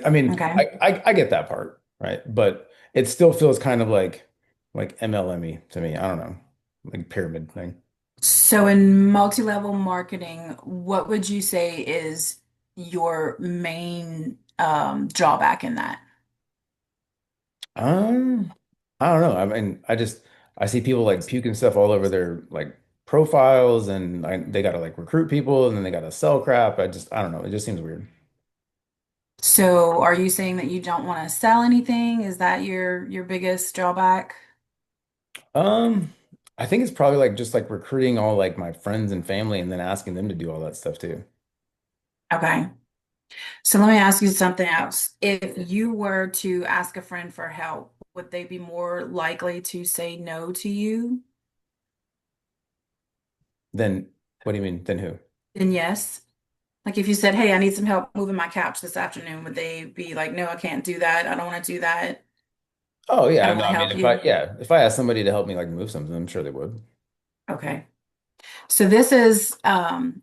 I mean, Okay. I get that part, right? But it still feels kind of like MLM-y to me. I don't know. Like pyramid thing. So in multi-level marketing, what would you say is your main drawback in that? Um, I don't know. I mean, I see people like puking stuff all over their like profiles and they gotta like recruit people and then they gotta sell crap. I don't know. It just seems weird. So are you saying that you don't want to sell anything? Is that your biggest drawback? Um, I think it's probably like just like recruiting all like my friends and family and then asking them to do all that stuff too. Okay. So let me ask you something else. If you were to ask a friend for help, would they be more likely to say no to you Then what do you mean? Then who? than yes? Like if you said, "Hey, I need some help moving my couch this afternoon," would they be like, "No, I can't do that. I don't want to do that. Oh I yeah, don't no, want to I mean help you." if I asked somebody to help me like move something, I'm sure they would. Okay. So this is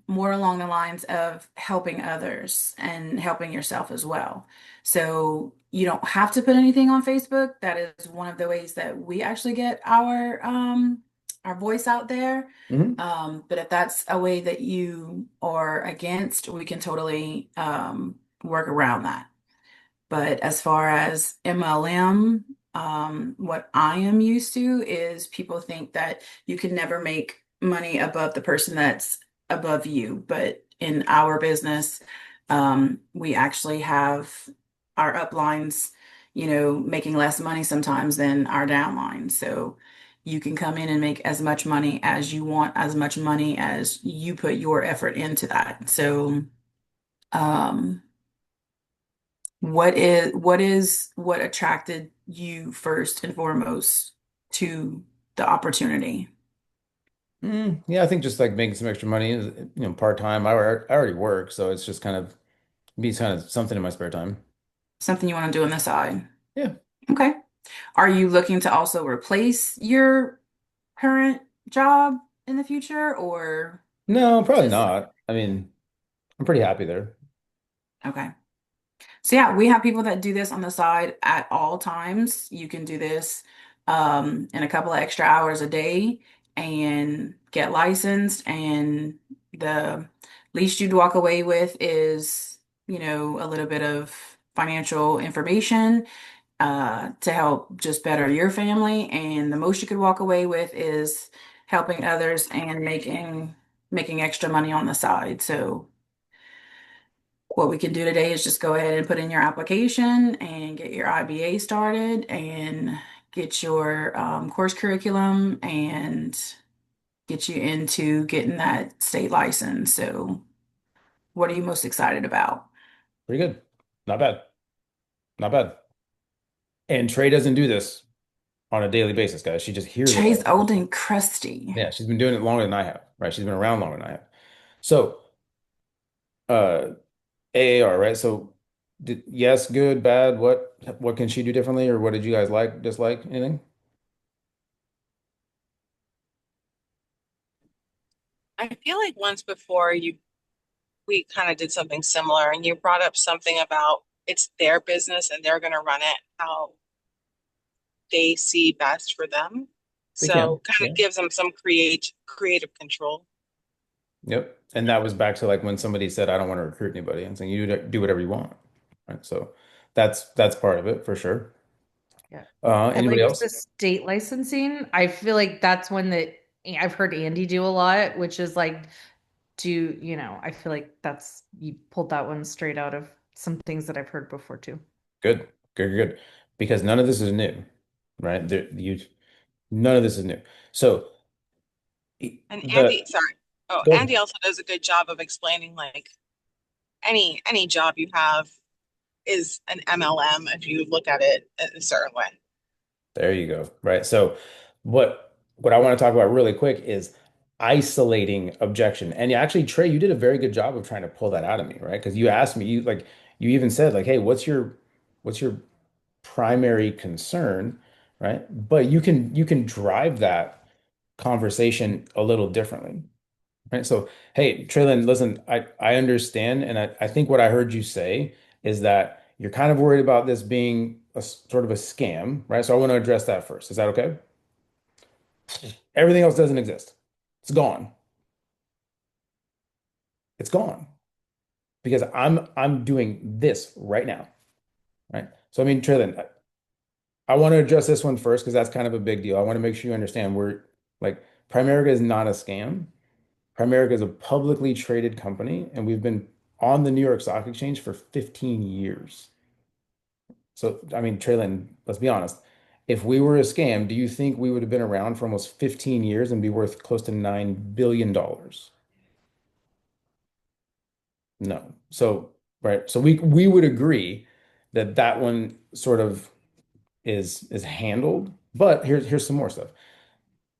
more along the lines of helping others and helping yourself as well. So you don't have to put anything on Facebook. That is one of the ways that we actually get our voice out there. Hmm. But if that's a way that you are against, we can totally work around that. But as far as MLM, what I am used to is people think that you can never make money above the person that's above you. But in our business, we actually have our uplines, making less money sometimes than our downlines. So you can come in and make as much money as you want, as much money as you put your effort into that. So, um, what attracted you first and foremost to the opportunity? Yeah, I think just like making some extra money, part-time. I already work, so it's just kind of something in my spare time. Something you want to do on the side. Yeah. Okay. Are you looking to also replace your current job in the future or No, probably just not. I mean, I'm pretty happy there. okay. So yeah, we have people that do this on the side at all times. You can do this in a couple of extra hours a day and get licensed. And the least you'd walk away with is, a little bit of financial information to help just better your family. And the most you could walk away with is helping others and making extra money on the side. So what we can do today is just go ahead and put in your application and get your IBA started and get your course curriculum and get you into getting that state license. So, what are you most excited about? Pretty good. Not bad. Not bad. And Trey doesn't do this on a daily basis, guys. She just hears it Trey's all. old and crusty. Yeah, she's been doing it longer than I have, right? She's been around longer than I have. So, uh, AAR, right? So, yes, good, bad. What can she do differently, or what did you guys like, dislike, anything? I feel like once before we kind of did something similar and you brought up something about it's their business and they're going to run it how they see best for them. They can. So kind Yeah. of gives them some creative control. Yep. And that was back to like when somebody said, I don't want to recruit anybody, and saying you do whatever you want. Right. So that's part of it for sure. Yeah. I Anybody liked else? the state licensing. I feel like that's one that I've heard Andy do a lot, which is like, I feel like you pulled that one straight out of some things that I've heard before too. Good. Good, good, good. Because none of this is new, right? None of this is new. So And the Andy, sorry. Oh, go ahead. Andy also does a good job of explaining like any job you have is an MLM if you look at it in a certain way. There you go. Right. So what I want to talk about really quick is isolating objection. And actually, Trey, you did a very good job of trying to pull that out of me, right? Because you asked me, you even said like, hey, what's your primary concern, right? But you can drive that conversation a little differently. Right. So, hey, Traylon, listen, I understand. And I think what I heard you say is that you're kind of worried about this being sort of a scam, right? So I want to address that first. Is that okay? Everything else doesn't exist. It's gone. It's gone because I'm doing this right now, right? So I mean, Traylon, I want to address this one first because that's kind of a big deal. I want to make sure you understand we're like Primerica is not a scam. Primerica is a publicly traded company, and we've been on the New York Stock Exchange for 15 years. So, I mean, Traylon, let's be honest. If we were a scam, do you think we would have been around for almost 15 years and be worth close to $9 billion? No. So, right. So we would agree that that one sort of is handled. But here's some more stuff.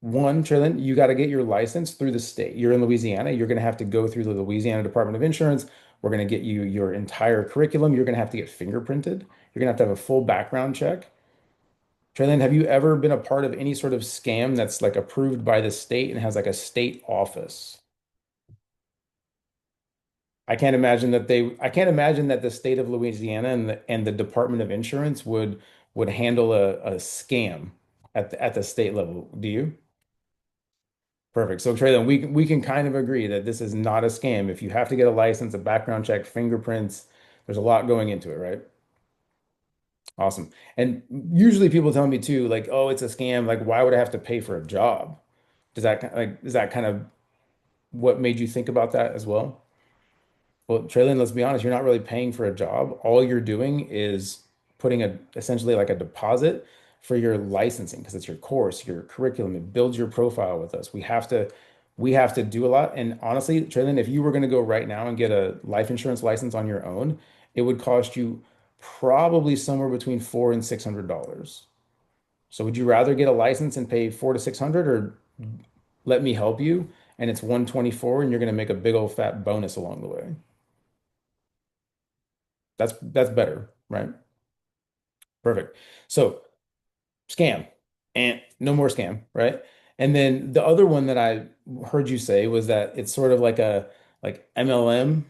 One, Trillin, you got to get your license through the state. You're in Louisiana. You're going to have to go through the Louisiana Department of Insurance. We're going to get you your entire curriculum. You're going to have to get fingerprinted. You're going to have a full background check. Trillin, have you ever been a part of any sort of scam that's like approved by the state and has like a state office? I can't imagine that the state of Louisiana and the Department of Insurance would handle a scam at the state level. Do you? Perfect. So Trey, then we can kind of agree that this is not a scam. If you have to get a license, a background check, fingerprints, there's a lot going into it, right? Awesome. And usually people tell me too, like, oh, it's a scam. Like, why would I have to pay for a job? Is that kind of what made you think about that as well? Well, Traylon, let's be honest, you're not really paying for a job. All you're doing is putting essentially like a deposit for your licensing because it's your course, your curriculum. It builds your profile with us. We have to do a lot. And honestly, Traylon, if you were going to go right now and get a life insurance license on your own, it would cost you probably somewhere between $400 and $600. So would you rather get a license and pay 400 to 600 or let me help you and it's 124 and you're going to make a big old fat bonus along the way? That's better, right? Perfect. So scam and no more scam, right? And then the other one that I heard you say was that it's sort of like a like MLM.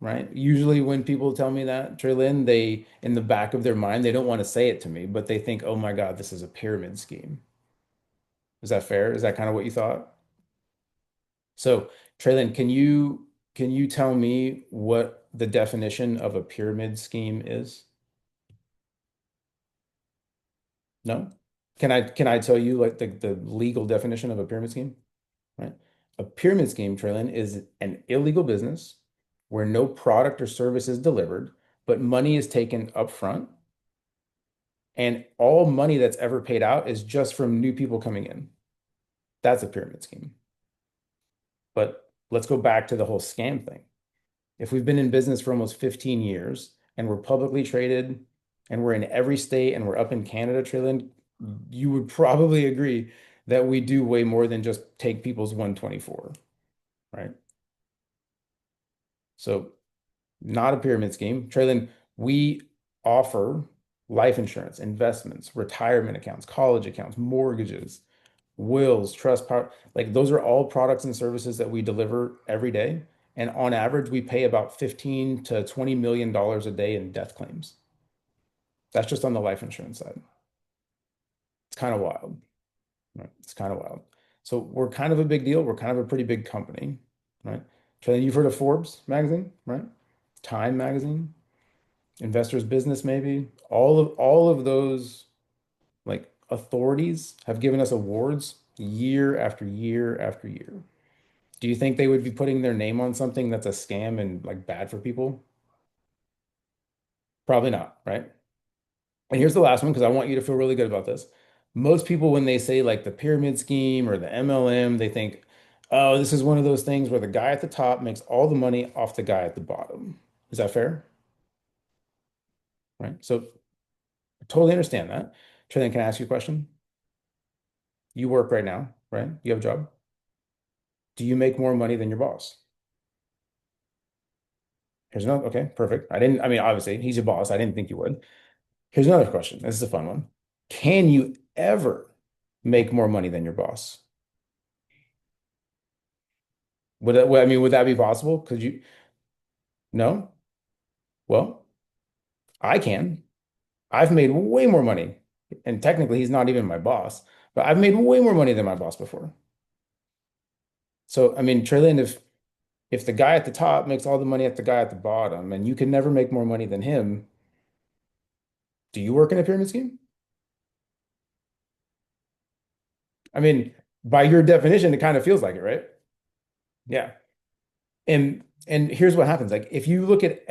right? Usually when people tell me that, Traylon, they, in the back of their mind, they don't want to say it to me, but they think, oh my God, this is a pyramid scheme. Is that fair? Is that kind of what you thought? So, Traylon, can you tell me what the definition of a pyramid scheme is? No? Can I tell you like the legal definition of a pyramid scheme? Right? A pyramid scheme, Traylon, is an illegal business where no product or service is delivered, but money is taken up front, and all money that's ever paid out is just from new people coming in. That's a pyramid scheme. But let's go back to the whole scam thing. If we've been in business for almost 15 years and we're publicly traded and we're in every state and we're up in Canada, Traylon, you would probably agree that we do way more than just take people's 124, right? So not a pyramid scheme. Traylon, we offer life insurance, investments, retirement accounts, college accounts, mortgages, wills, trust power. Like those are all products and services that we deliver every day. And on average, we pay about 15 to $20 million a day in death claims. That's just on the life insurance side. It's kind of wild, right? It's kind of wild. So we're kind of a big deal. We're kind of a pretty big company, right? Traylon, you've heard of Forbes magazine, right? Time magazine, Investors Business, maybe. All of those like authorities have given us awards year after year after year. Do you think they would be putting their name on something that's a scam and like bad for people? Probably not, right? And here's the last one because I want you to feel really good about this. Most people, when they say like the pyramid scheme or the MLM, they think, oh, this is one of those things where the guy at the top makes all the money off the guy at the bottom. Is that fair? Right. So I totally understand that. Trillian, can I ask you a question? You work right now, right? You have a job. Do you make more money than your boss? Here's another. Okay, perfect. I mean, obviously, he's your boss. I didn't think you would. Here's another question. This is a fun one. Can you ever make more money than your boss? I mean, would that be possible? Could you? No? Well, I can. I've made way more money. And technically, he's not even my boss, but I've made way more money than my boss before. So, I mean, Trillian, if the guy at the top makes all the money at the guy at the bottom, and you can never make more money than him, do you work in a pyramid scheme? I mean, by your definition, it kind of feels like it, right? Yeah. And here's what happens. Like if you look at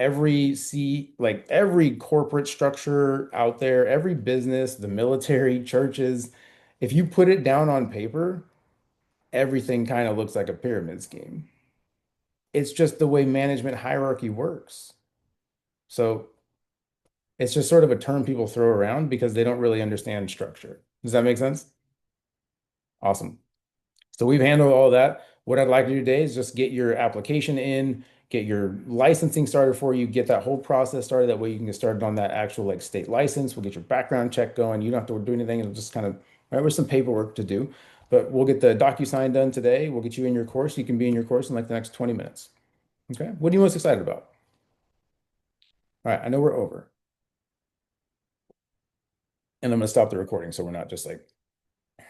like every corporate structure out there, every business, the military, churches, if you put it down on paper, everything kind of looks like a pyramid scheme. It's just the way management hierarchy works. So it's just sort of a term people throw around because they don't really understand structure. Does that make sense? Awesome. So we've handled all that. What I'd like to do today is just get your application in, get your licensing started for you, get that whole process started. That way you can get started on that actual like state license. We'll get your background check going. You don't have to do anything. It'll just kind of, right, there's some paperwork to do, but we'll get the DocuSign done today. We'll get you in your course. You can be in your course in like the next 20 minutes. Okay. What are you most excited about? All right. I know we're over. And I'm going to stop the recording so we're not just like